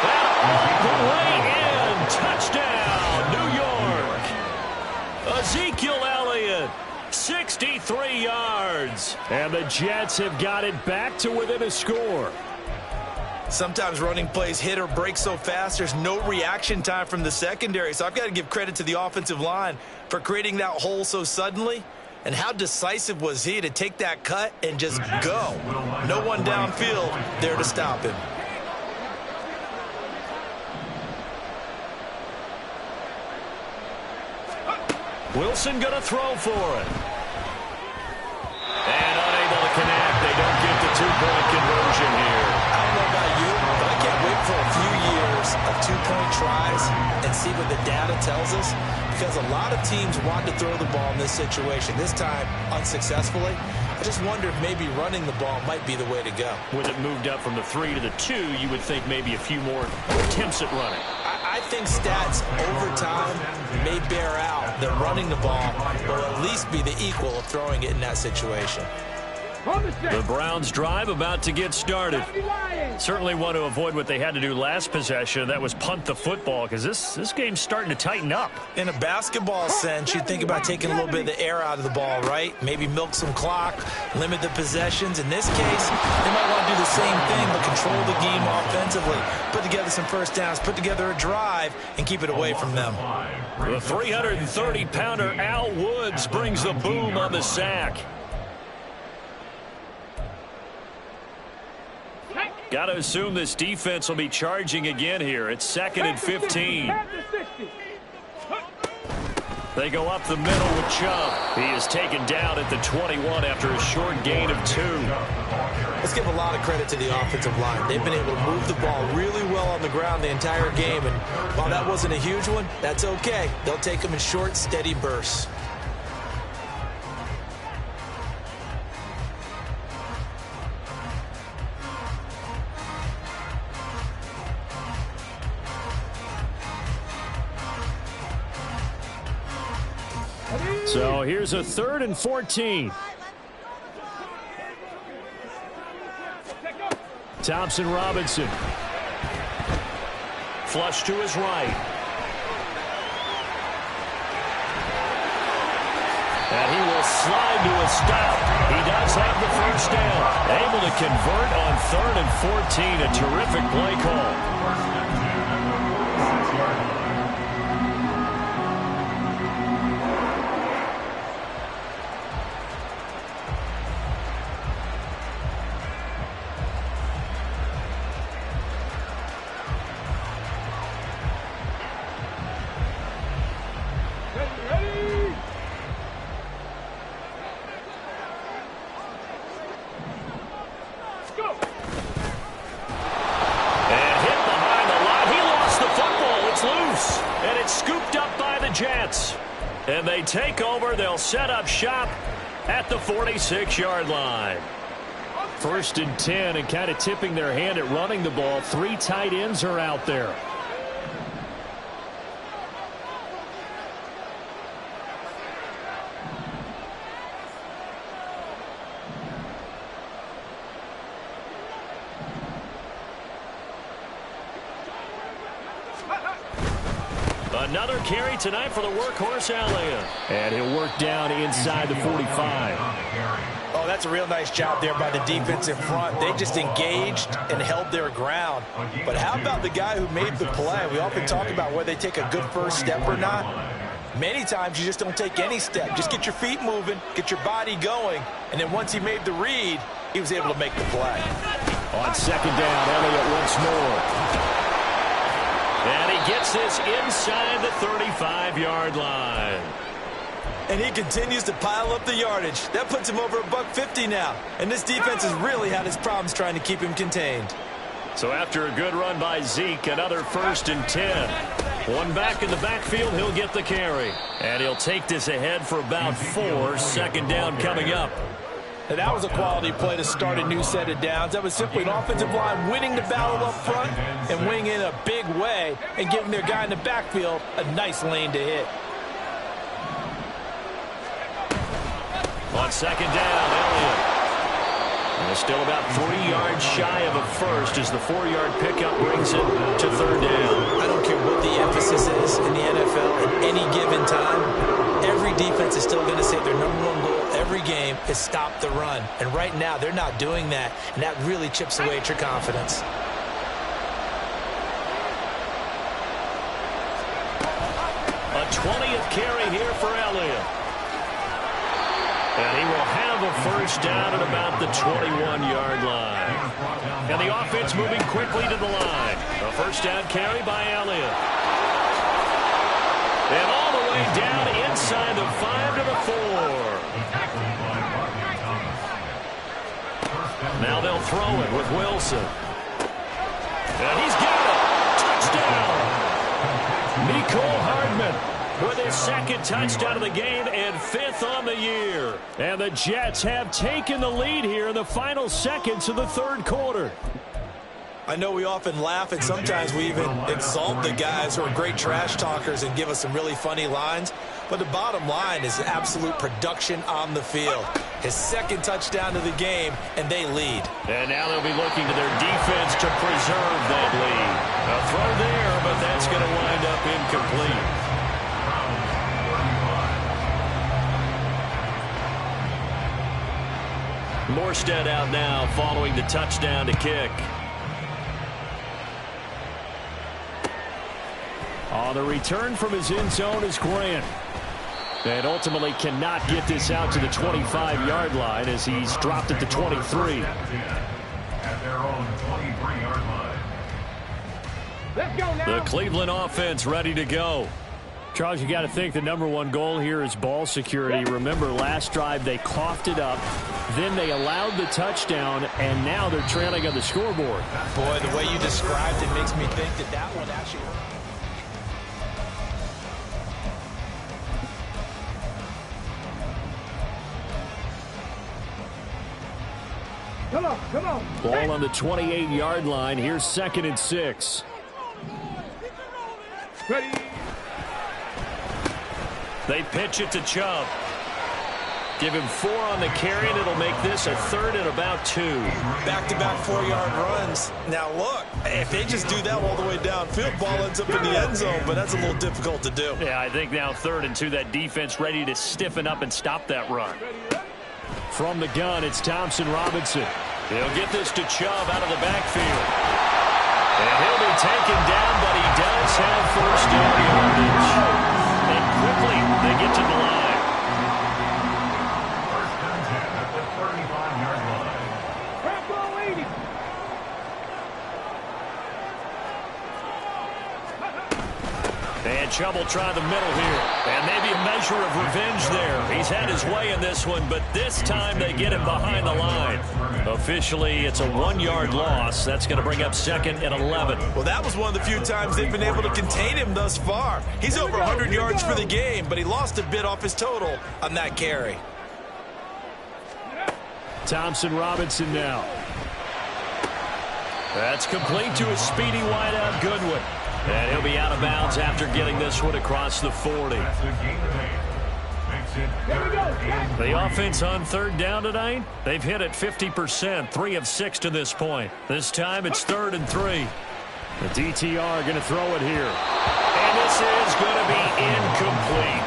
Speaker 2: And all the way in. Touchdown, New York. Ezekiel Elliott, 63 yards. And the Jets have got it back to within a score.
Speaker 5: Sometimes running plays hit or break so fast, there's no reaction time from the secondary. So I've got to give credit to the offensive line for creating that hole so suddenly. And how decisive was he to take that cut and just go? No one downfield there to stop him.
Speaker 2: Wilson going to throw for it. And unable to connect. They don't get the two-point conversion here.
Speaker 5: I don't know about you, but I can't wait for a few years of two-point tries and see what the data tells us, because a lot of teams want to throw the ball in this situation. This time, unsuccessfully. I just wonder if maybe running the ball might be the way to go.
Speaker 2: With it moved up from the 3 to the 2, you would think maybe a few more attempts at running.
Speaker 5: I think stats over time may bear out that running the ball will at least be the equal of throwing it in that situation.
Speaker 2: The Browns drive about to get started. Certainly want to avoid what they had to do last possession. That was punt the football, because this game's starting to tighten up.
Speaker 5: In a basketball sense, you think about taking a little bit of the air out of the ball, right? Maybe milk some clock, limit the possessions. In this case, they might want to do the same thing, but control the game offensively. Put together some first downs, put together a drive, and keep it away from them.
Speaker 2: The 330-pounder Al Woods brings the boom on the sack. Got to assume this defense will be charging again here. It's 2nd and 15. They go up the middle with Chubb. He is taken down at the 21 after a short gain of 2.
Speaker 5: Let's give a lot of credit to the offensive line. They've been able to move the ball really well on the ground the entire game. And while that wasn't a huge one, that's okay. They'll take them in short, steady bursts.
Speaker 2: So here's a 3rd and 14. Thompson Robinson. Flush to his right. And he will slide to a stop. He does have the first down. Able to convert on 3rd and 14. A terrific play call. And they take over. They'll set up shop at the 46-yard line. 1st and 10, and kind of tipping their hand at running the ball. 3 tight ends are out there. Another carry tonight for the workhorse Elliott. And he'll work down inside the 45.
Speaker 5: Oh, that's a real nice job there by the defense in front. They just engaged and held their ground. But how about the guy who made the play? We often talk about whether they take a good first step or not. Many times you just don't take any step. Just get your feet moving, get your body going, and then once he made the read, he was able to make the play.
Speaker 2: On 2nd down, Elliott once more. And he gets this inside the 35-yard line.
Speaker 5: And he continues to pile up the yardage. That puts him over $150 now. And this defense has really had its problems trying to keep him contained.
Speaker 2: So after a good run by Zeke, another 1st and 10. One back in the backfield, he'll get the carry. And he'll take this ahead for about 4. 2nd down coming up.
Speaker 5: And that was a quality play to start a new set of downs. That was simply an offensive line winning the battle up front and winning in a big way and giving their guy in the backfield a nice lane to hit.
Speaker 2: On second down, Elliott. And they're still about 3 yards shy of a first as the 4-yard pickup brings it to third down.
Speaker 3: I don't care what the emphasis is in the NFL at any given time. Every defense is still going to say their #1 goal every game is stop the run. And right now, they're not doing that, and that really chips away at your confidence.
Speaker 2: A 20th carry here for Elliott. And he will have a first down at about the 21-yard line. And the offense moving quickly to the line. A first down carry by Elliott. And all the way down inside the 5 to the 4. Now they'll throw it with Wilson. And he's got it. Touchdown. Nicole Hardman with his second touchdown of the game and 5th on the year. And the Jets have taken the lead here in the final seconds of the third quarter.
Speaker 5: I know we often laugh, and sometimes we even exalt the guys who are great trash talkers and give us some really funny lines. But the bottom line is absolute production on the field. His second touchdown of the game, and they lead.
Speaker 2: And now they'll be looking to their defense to preserve that lead. A throw there, but that's going to wind up incomplete. Morstead out now following the touchdown to kick. On the return from his end zone is Grant. And ultimately cannot get this out to the 25-yard line as he's dropped at the 23.
Speaker 6: At their own 23-yard line.
Speaker 4: Let's go now.
Speaker 2: The Cleveland offense ready to go. Charles, you got to think the #1 goal here is ball security. Remember, last drive they coughed it up, then they allowed the touchdown, and now they're trailing on the scoreboard.
Speaker 5: Boy, the way you described it makes me think that that one actually...
Speaker 4: Come on, come on.
Speaker 2: Ball on the 28-yard line. Here's 2nd and 6.
Speaker 4: Ready.
Speaker 2: They pitch it to Chubb. Give him 4 on the carry, and it'll make this a 3rd and about 2.
Speaker 5: Back-to-back 4-yard runs. Now, look, if they just do that all the way downfield, ball ends up in the end zone, but that's a little difficult to do.
Speaker 2: Yeah, I think now 3rd and 2, that defense ready to stiffen up and stop that run. From the gun, it's Thompson Robinson. He'll get this to Chubb out of the backfield. And he'll be taken down, but he does have first down yardage. And quickly, they get to the line.
Speaker 6: First and 10 at the 35-yard line.
Speaker 4: Crack on, lady.
Speaker 2: And Chubb will try the middle here. And maybe a measure of revenge there. He's had his way in this one, but this time they get him behind the line. Officially, it's a 1-yard loss. That's going to bring up 2nd and 11.
Speaker 5: Well, that was one of the few times they've been able to contain him thus far. He's over 100 yards for the game, but he lost a bit off his total on that carry.
Speaker 2: Thompson Robinson now. That's complete to a speedy wideout Goodwin. And he'll be out of bounds after getting this one across the 40.
Speaker 6: That's a gain of 8.
Speaker 2: The offense on 3rd down tonight, they've hit it 50%, 3 of 6 to this point. This time it's 3rd and 3. The DTR going to throw it here. And this is going to be incomplete.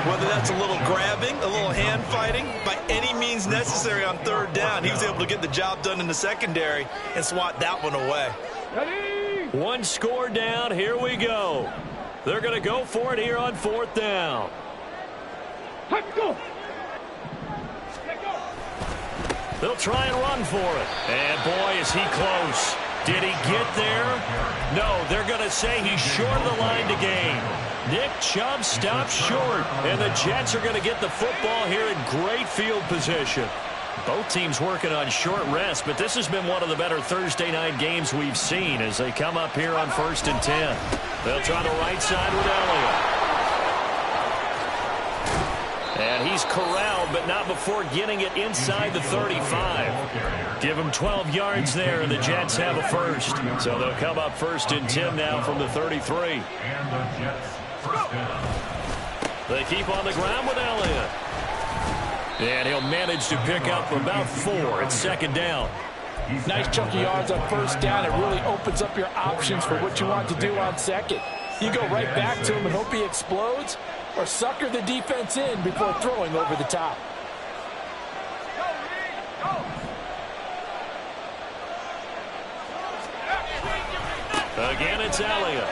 Speaker 5: Whether that's a little grabbing, a little hand fighting, by any means necessary on 3rd down, he was able to get the job done in the secondary and swat that one away.
Speaker 4: Ready.
Speaker 2: 1 score down. Here we go. They're going to go for it here on 4th down.
Speaker 4: Let's go.
Speaker 2: They'll try and run for it. And boy, is he close. Did he get there? No, they're going to say he's short of the line to gain. Nick Chubb stops short. And the Jets are going to get the football here in great field position. Both teams working on short rest, but this has been one of the better Thursday night games we've seen as they come up here on 1st and 10. They'll try the right side with Elliott. And he's corralled, but not before getting it inside the 35. Give him 12 yards there, and the Jets have a first. So they'll come up 1st and 10 now from the 33.
Speaker 6: And the Jets first down.
Speaker 2: They keep on the ground with Elliott. And he'll manage to pick up about 4 at second down.
Speaker 5: Nice chunky yards on first down. It really opens up your options for what you want to do on second. You go right back to him and hope he explodes, or sucker the defense in before throwing over the top.
Speaker 2: Again, it's Elliott.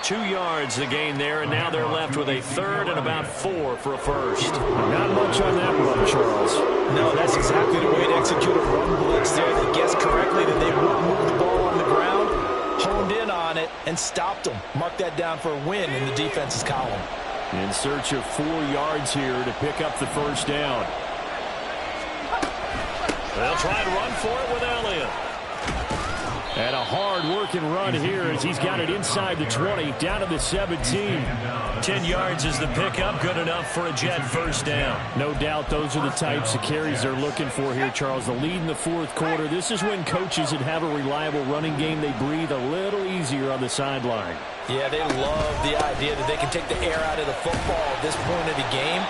Speaker 2: 2 yards the gain there, and now they're left with a third and about 4 for a first. Not much on that run, Charles.
Speaker 5: No, that's exactly the way to execute a run blitz there. They guessed correctly that they would move the ball on the ground, honed in on it, and stopped them. Mark that down for a win in the defense's column.
Speaker 2: In search of 4 yards here to pick up the first down. They'll try and run for it with Elliott. And a hard-working run here as he's got it inside the 20, down to the 17. 10 yards is the pickup, good enough for a Jet first down. No doubt those are the types of carries they're looking for here, Charles. The lead in the fourth quarter. This is when coaches that have a reliable running game, they breathe a little easier on the sideline.
Speaker 5: Yeah, they love the idea that they can take the air out of the football at this point of the game.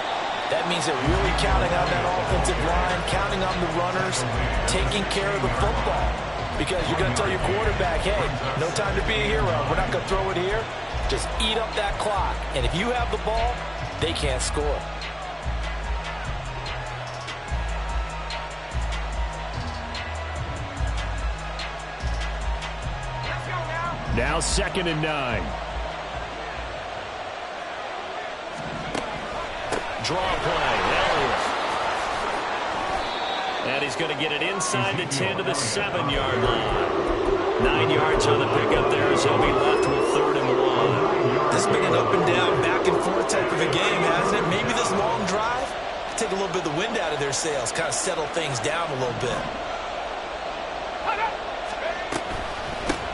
Speaker 5: That means they're really counting on that offensive line, counting on the runners, taking care of the football. Because you're going to tell your quarterback, hey, no time to be a hero. We're not going to throw it here. Just eat up that clock. And if you have the ball, they can't score.
Speaker 2: Now 2nd and 9. Draw play, Elliott. And he's going to get it inside the 10 to the 7-yard line. 9 yards on the pickup there as he'll be left with 3rd and 1.
Speaker 5: This has been an up and down, back and forth type of a game, hasn't it? Maybe this long drive take a little bit of the wind out of their sails, kind of settle things down a little bit.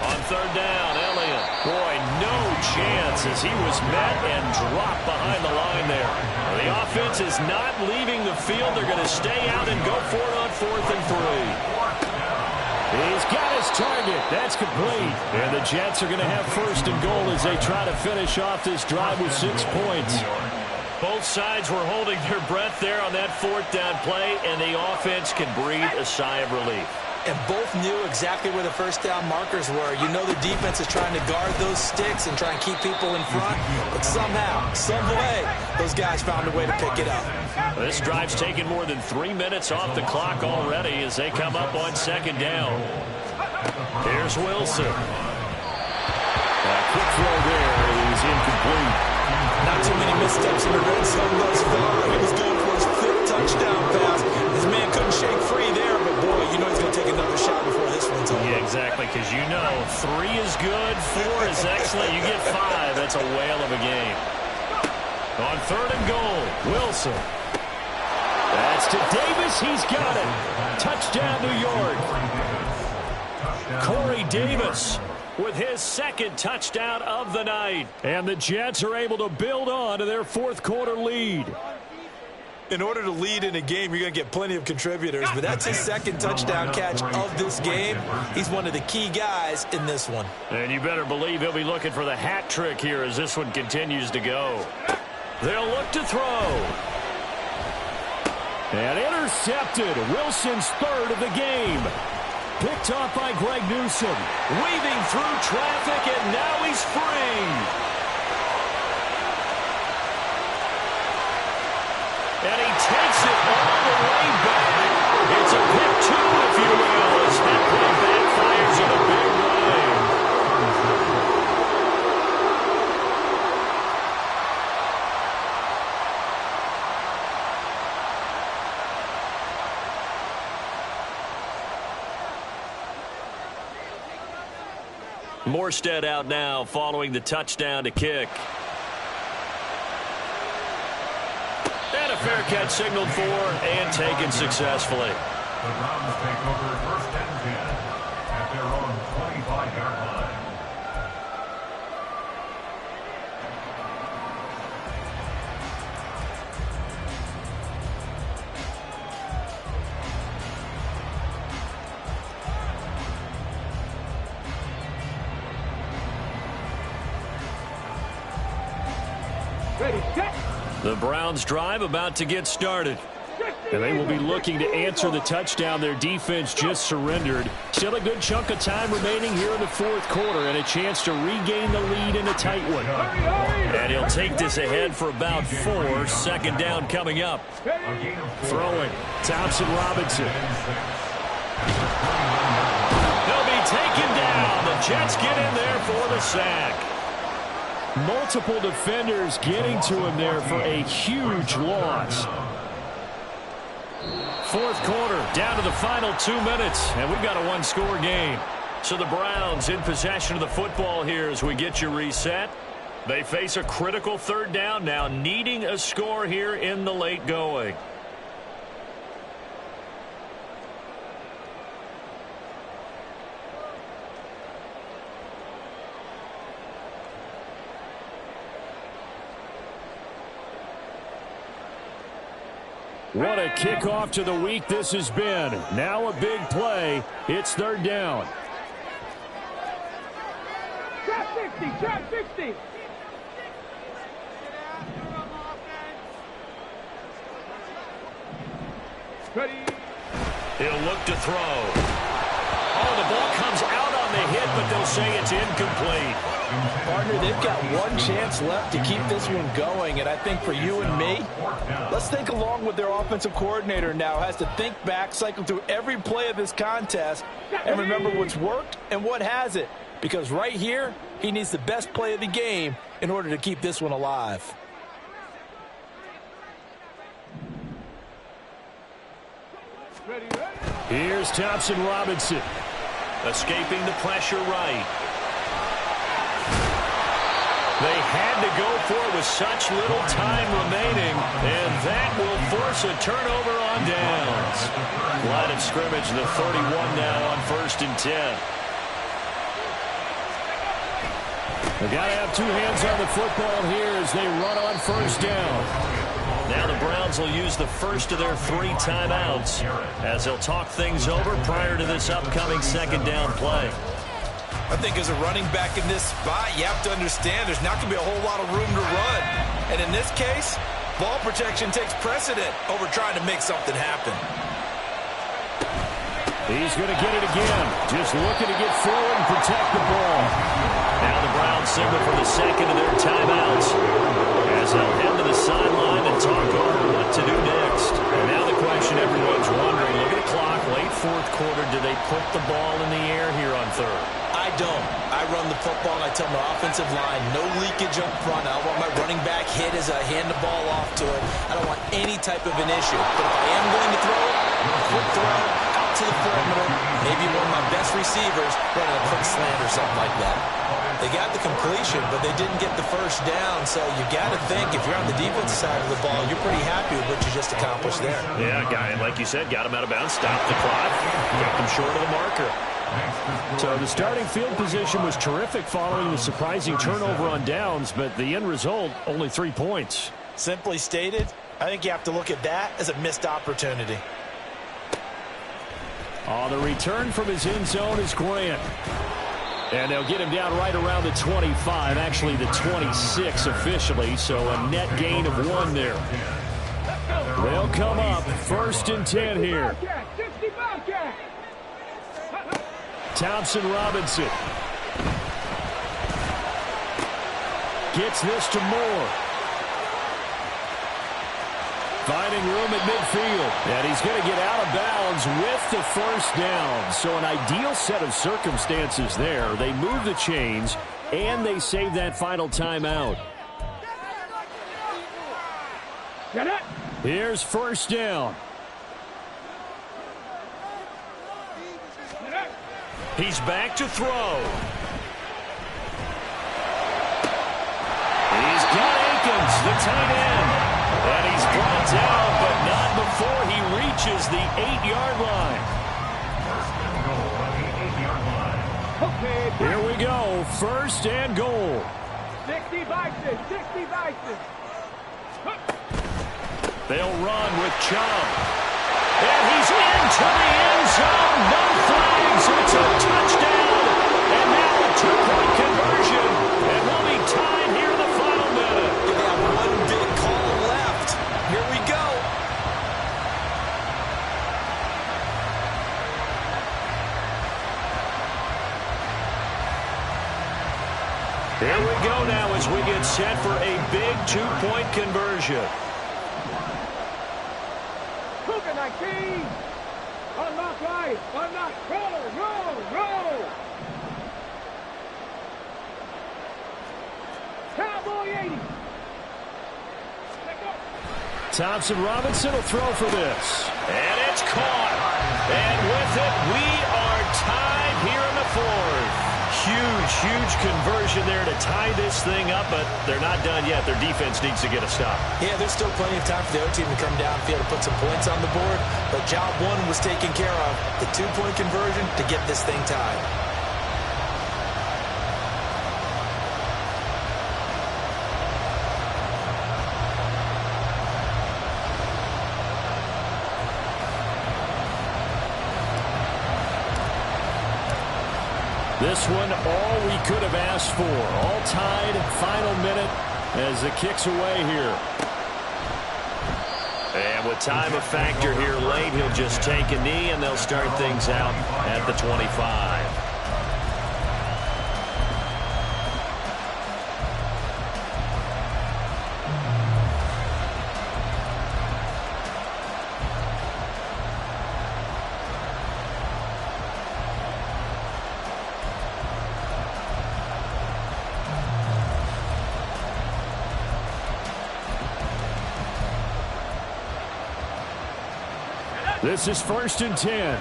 Speaker 2: On 3rd down, Elliott. Boy, no chance as he was met and dropped behind the line there. The offense is not leaving the field. They're going to stay out and go for it on 4th and 3. He's got his target. That's complete. And the Jets are going to have 1st and goal as they try to finish off this drive with 6 points. Both sides were holding their breath there on that 4th down play, and the offense can breathe a sigh of relief.
Speaker 5: And both knew exactly where the first down markers were. You know the defense is trying to guard those sticks and try and keep people in front. But somehow, some way, those guys found a way to pick it up.
Speaker 2: This drive's taken more than 3 minutes off the clock already as they come up on 2nd down. Here's Wilson. A quick throw there is incomplete.
Speaker 5: Not too many missteps in the red zone thus far. He was going for his 5th touchdown pass. His man couldn't shake free there, but boy, you know he's going to take another shot before this one's over.
Speaker 2: Yeah, exactly, because you know 3 is good, 4 is excellent. You get 5, that's a whale of a game. On 3rd and goal, Wilson. That's to Davis. He's got it. Touchdown, New York. Corey Davis with his 2nd touchdown of the night. And the Jets are able to build on to their 4th quarter lead.
Speaker 5: In order to lead in a game, you're going to get plenty of contributors, but that's his 2nd touchdown catch of this game. He's one of the key guys in this one.
Speaker 2: And you better believe he'll be looking for the hat trick here as this one continues to go. They'll look to throw. And intercepted. Wilson's 3rd of the game. Picked off by Greg Newsome. Weaving through traffic, and now he's free. And he takes it all the way back. It's a pick 2, if you will, as that play backfires in a big way. Morstead out now following the touchdown to kick. And a fair catch signaled for and taken successfully.
Speaker 6: The Browns take over 1st and 10 at their own 25-yard line.
Speaker 4: Ready, set.
Speaker 2: The Browns drive about to get started. And they will be looking to answer the touchdown their defense just surrendered. Still a good chunk of time remaining here in the fourth quarter and a chance to regain the lead in a tight one. And he'll take this ahead for about 4. Second down coming up. Throwing. Thompson Robinson. He'll be taken down. The Jets get in there for the sack. Multiple defenders getting to him there for a huge loss. Fourth quarter, down to the final 2 minutes, and we've got a one-score game. So the Browns in possession of the football here as we get you reset. They face a critical third down now, needing a score here in the late going. What a kickoff to the week this has been. Now a big play. It's third down.
Speaker 4: Trap 60, trap 60. Ready.
Speaker 2: He'll look to throw. Oh, the ball comes out on the hit, but they'll say it's incomplete.
Speaker 5: Partner, they've got one chance left to keep this one going, and I think for you and me, let's think along with their offensive coordinator now. Has to think back, cycle through every play of this contest, and remember what's worked and what hasn't. Because right here, he needs the best play of the game in order to keep this one alive.
Speaker 4: Ready, ready.
Speaker 2: Here's Thompson Robinson. Escaping the pressure right. They had to go for it with such little time remaining, and that will force a turnover on downs. Line of scrimmage, the 31 now on 1st and 10. They've got to have two hands on the football here as they run on 1st down. Now the Browns will use the first of their 3 timeouts as they'll talk things over prior to this upcoming 2nd down play.
Speaker 5: I think as a running back in this spot, you have to understand there's not going to be a whole lot of room to run. And in this case, ball protection takes precedent over trying to make something happen.
Speaker 2: He's going to get it again. Just looking to get forward and protect the ball. Now the Browns signal for the second of their timeouts as they'll head to the sideline and talk over what to do next. And now the question everyone's wondering, look at the clock, late fourth quarter, do they put the ball in the air here on third?
Speaker 5: I don't. I run the football, and I tell my offensive line, no leakage up front. I don't want my running back hit as I hand the ball off to it. I don't want any type of an issue. But if I am going to throw it, a quick throw out to the perimeter, maybe one of my best receivers running a quick slant or something like that. They got the completion, but they didn't get the first down. So you got to think if you're on the defensive side of the ball, you're pretty happy with what you just accomplished there.
Speaker 2: Yeah, guy, like you said, got him out of bounds, stopped the clock, kept him short of the marker. So the starting field position was terrific following the surprising turnover on downs, but the end result, only 3 points.
Speaker 5: Simply stated, I think you have to look at that as a missed opportunity.
Speaker 2: On the return from his end zone is Grant. And they'll get him down right around the 25, actually the 26 officially, so a net gain of 1 there. They'll come up 1st and 10 here. Thompson Robinson gets this to Moore. Finding room at midfield. And he's going to get out of bounds with the first down. So an ideal set of circumstances there. They move the chains, and they save that final timeout.
Speaker 4: Get it.
Speaker 2: Here's 1st down. He's back to throw. He's got Akins, the tight end. And he's brought down, but not before he reaches the 8-yard line.
Speaker 4: Okay.
Speaker 2: Here we go, 1st and goal.
Speaker 4: 60 vices, 60 vices.
Speaker 2: They'll run with Chubb. And he's into the end zone. No flags. It's a touchdown. And now a 2-point conversion. And we'll be tied here in the final minute.
Speaker 5: They have one
Speaker 2: gets set for a big two-point conversion.
Speaker 4: Cougar 19. Unlock right. Unlock. Roll. Cowboy 80.
Speaker 2: Thompson Robinson will throw for this. And it's caught. And with it, we are tied here in the fourth. Huge conversion there to tie this thing up, but they're not done yet. Their defense needs to get a stop.
Speaker 3: Yeah, there's still plenty of time for the other team to come downfield and put some points on the board, but job one was taken care of. The two-point conversion to get this thing tied.
Speaker 2: This one, all we could have asked for. All tied, final minute as it kicks away here. And with time a factor here late, he'll just take a knee, and they'll start things out at the 25. This is 1st and 10.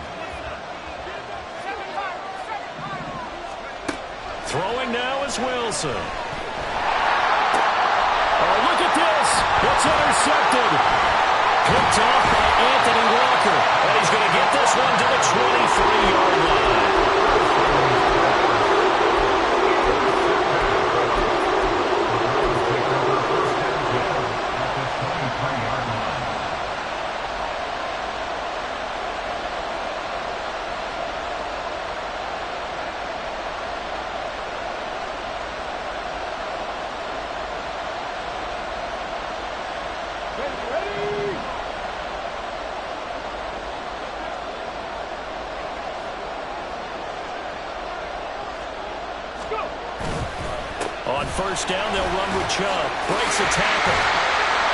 Speaker 2: Throwing now is Wilson. Oh, look at this. It's intercepted. Picked off by Anthony Walker. And he's going to get this one to the 23-yard line. On first down, they'll run with Chubb. Breaks a tackle.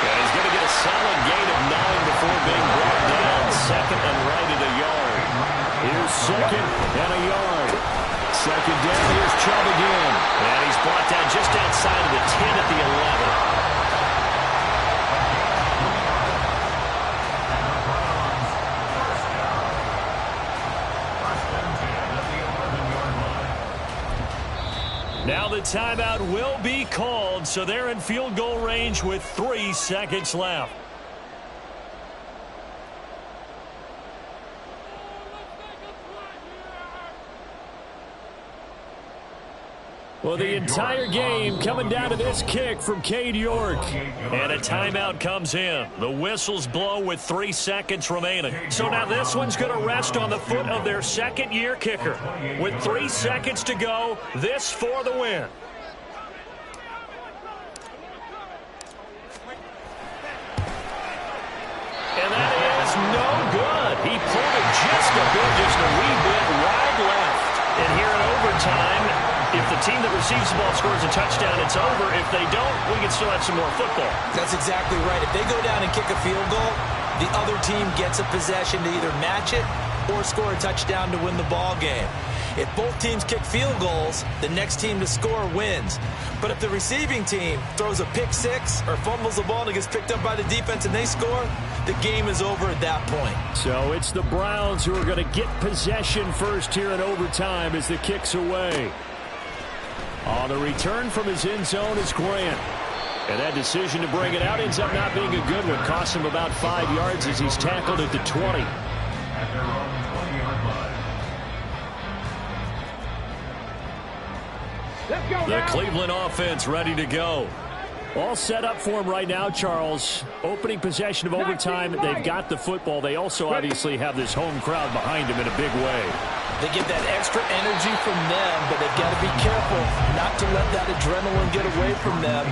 Speaker 2: And he's going to get a solid gain of 9 before being brought down. Second and right at a yard. Here's second and a yard. Second down, here's Chubb again. And he's brought down just outside of the 10 at the 11. Now the timeout will be called, so they're in field goal range with 3 seconds left. Well, the entire game coming down to this kick from Cade York. And a timeout comes in. The whistles blow with 3 seconds remaining. So now this one's going to rest on the foot of their second-year kicker. With 3 seconds to go, this for the win. And that is no good. He pulled it just a wee bit wide left. And here in overtime, if the team that receives the ball scores a touchdown, it's over. If they don't, we can still have some more football.
Speaker 3: That's exactly right. If they go down and kick a field goal, the other team gets a possession to either match it or score a touchdown to win the ball game. If both teams kick field goals, the next team to score wins. But if the receiving team throws a pick six or fumbles the ball and it gets picked up by the defense and they score, the game is over at that point.
Speaker 2: So it's the Browns who are going to get possession first here in overtime as the kick's away. On the return from his end zone is Grant. And that decision to bring it out ends up not being a good one. Cost him about 5 yards as he's tackled at the 20. The Cleveland offense ready to go. All set up for him right now, Charles. Opening possession of overtime. They've got the football. They also obviously have this home crowd behind them in a big way.
Speaker 3: They get that extra energy from them, but they've got to be careful not to let that adrenaline get away from them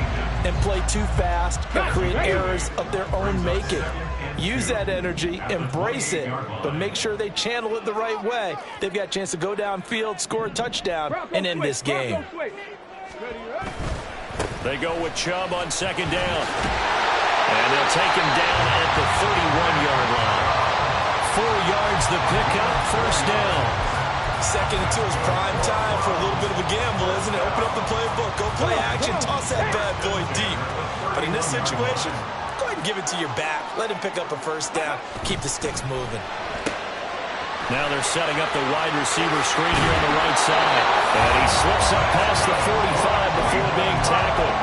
Speaker 3: and play too fast or create errors of their own making. Use that energy, embrace it, but make sure they channel it the right way. They've got a chance to go downfield, score a touchdown, and end this game.
Speaker 2: They go with Chubb on second down. And they'll take him down at the 31-yard line. 4 yards the pickup, first down.
Speaker 5: Second and 2 is prime time for a little bit of a gamble, isn't it? Open up the playbook, go play action, toss that bad boy deep. But in this situation, go ahead and give it to your back. Let him pick up a first down. Keep the sticks moving.
Speaker 2: Now they're setting up the wide receiver screen here on the right side. And he slips up past the 45 before being tackled.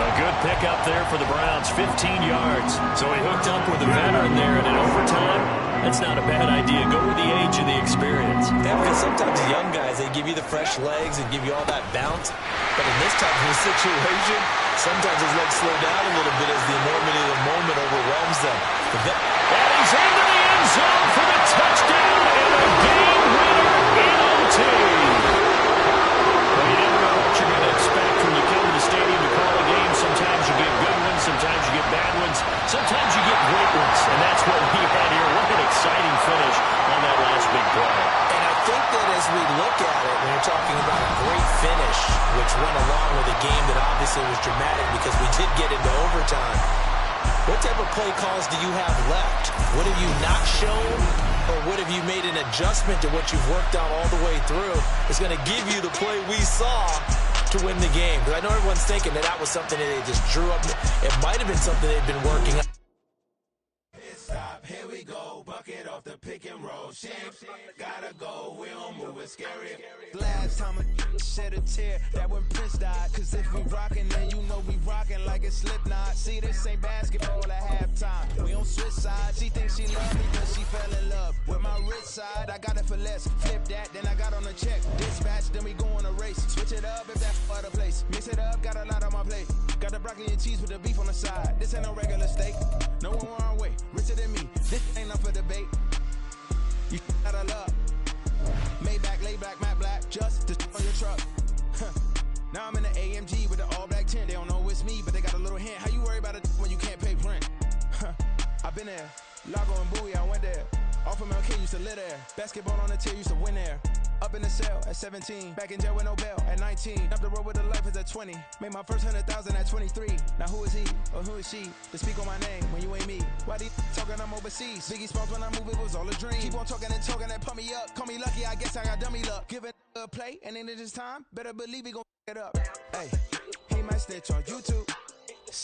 Speaker 2: A good pickup there for the Browns, 15 yards. So he hooked up with a veteran there, and in overtime, that's not a bad idea. Go with the age and the experience.
Speaker 5: Yeah, because sometimes the young guys, they give you the fresh legs and give you all that bounce. But in this type of a situation, sometimes his legs slow down a little bit as the enormity of the moment overwhelms them.
Speaker 2: And he's into the end zone for the touchdown and a game winner in OT. Well, you never know what you're going to expect when you come to the stadium to call a game. Sometimes you get good ones, sometimes you get bad ones, sometimes you get great ones. And that's what we had here. What an exciting finish on that last big play.
Speaker 5: And I think that as we look at it, when you're talking about a great finish, which went along with a game that obviously was dramatic because we did get into overtime, what type of play calls do you have left? What have you not shown? Or what have you made an adjustment to what you've worked out all the way through? It's going to give you the play we saw to win the game. Because I know everyone's thinking that was something that they just drew up. It might have been something they've been working on.
Speaker 1: Stop, here we go, bucket off the pick and roll. Shit, gotta go, we don't move, it's scary.
Speaker 7: Last time a shed a tear, that when Prince died. Cause if we rockin', then you know we rockin' like a Slipknot. See, this ain't basketball at halftime. We on switch sides. She thinks she love me, but she fell in love with my rich side. I got it for less. Flip that, then I got on a check. Dispatch, then we go on a race. Switch it up if that's for the place. Mix it up, got a lot on my plate. Got the broccoli and cheese with the beef on the side. This ain't no regular steak. No one wrong way. Richer than me. This ain't up for debate. You out of love. Maybach, lay back, matte black, just to on your truck. Now I'm in the AMG with the all black tint. They don't know it's me, but they got a little hint. How you worry about it when you can't pay rent? I've been there. Lago and Bowie, I went there. Off of MLK, used to live there. Basketball on the tier, used to win there. Up in the cell at 17. Back in jail with no bail at 19. Up the road with the life is at 20. Made my first 100,000 at 23. Now who is he or who is she to speak on my name when you ain't me? Why they talking I'm overseas? Biggie Smalls when I move, it was all a dream. Keep on talking and pump me up. Call me lucky, I guess I got dummy luck. Give it a play and then it is time. Better believe we gon' it up. Hey, he might snitch on YouTube.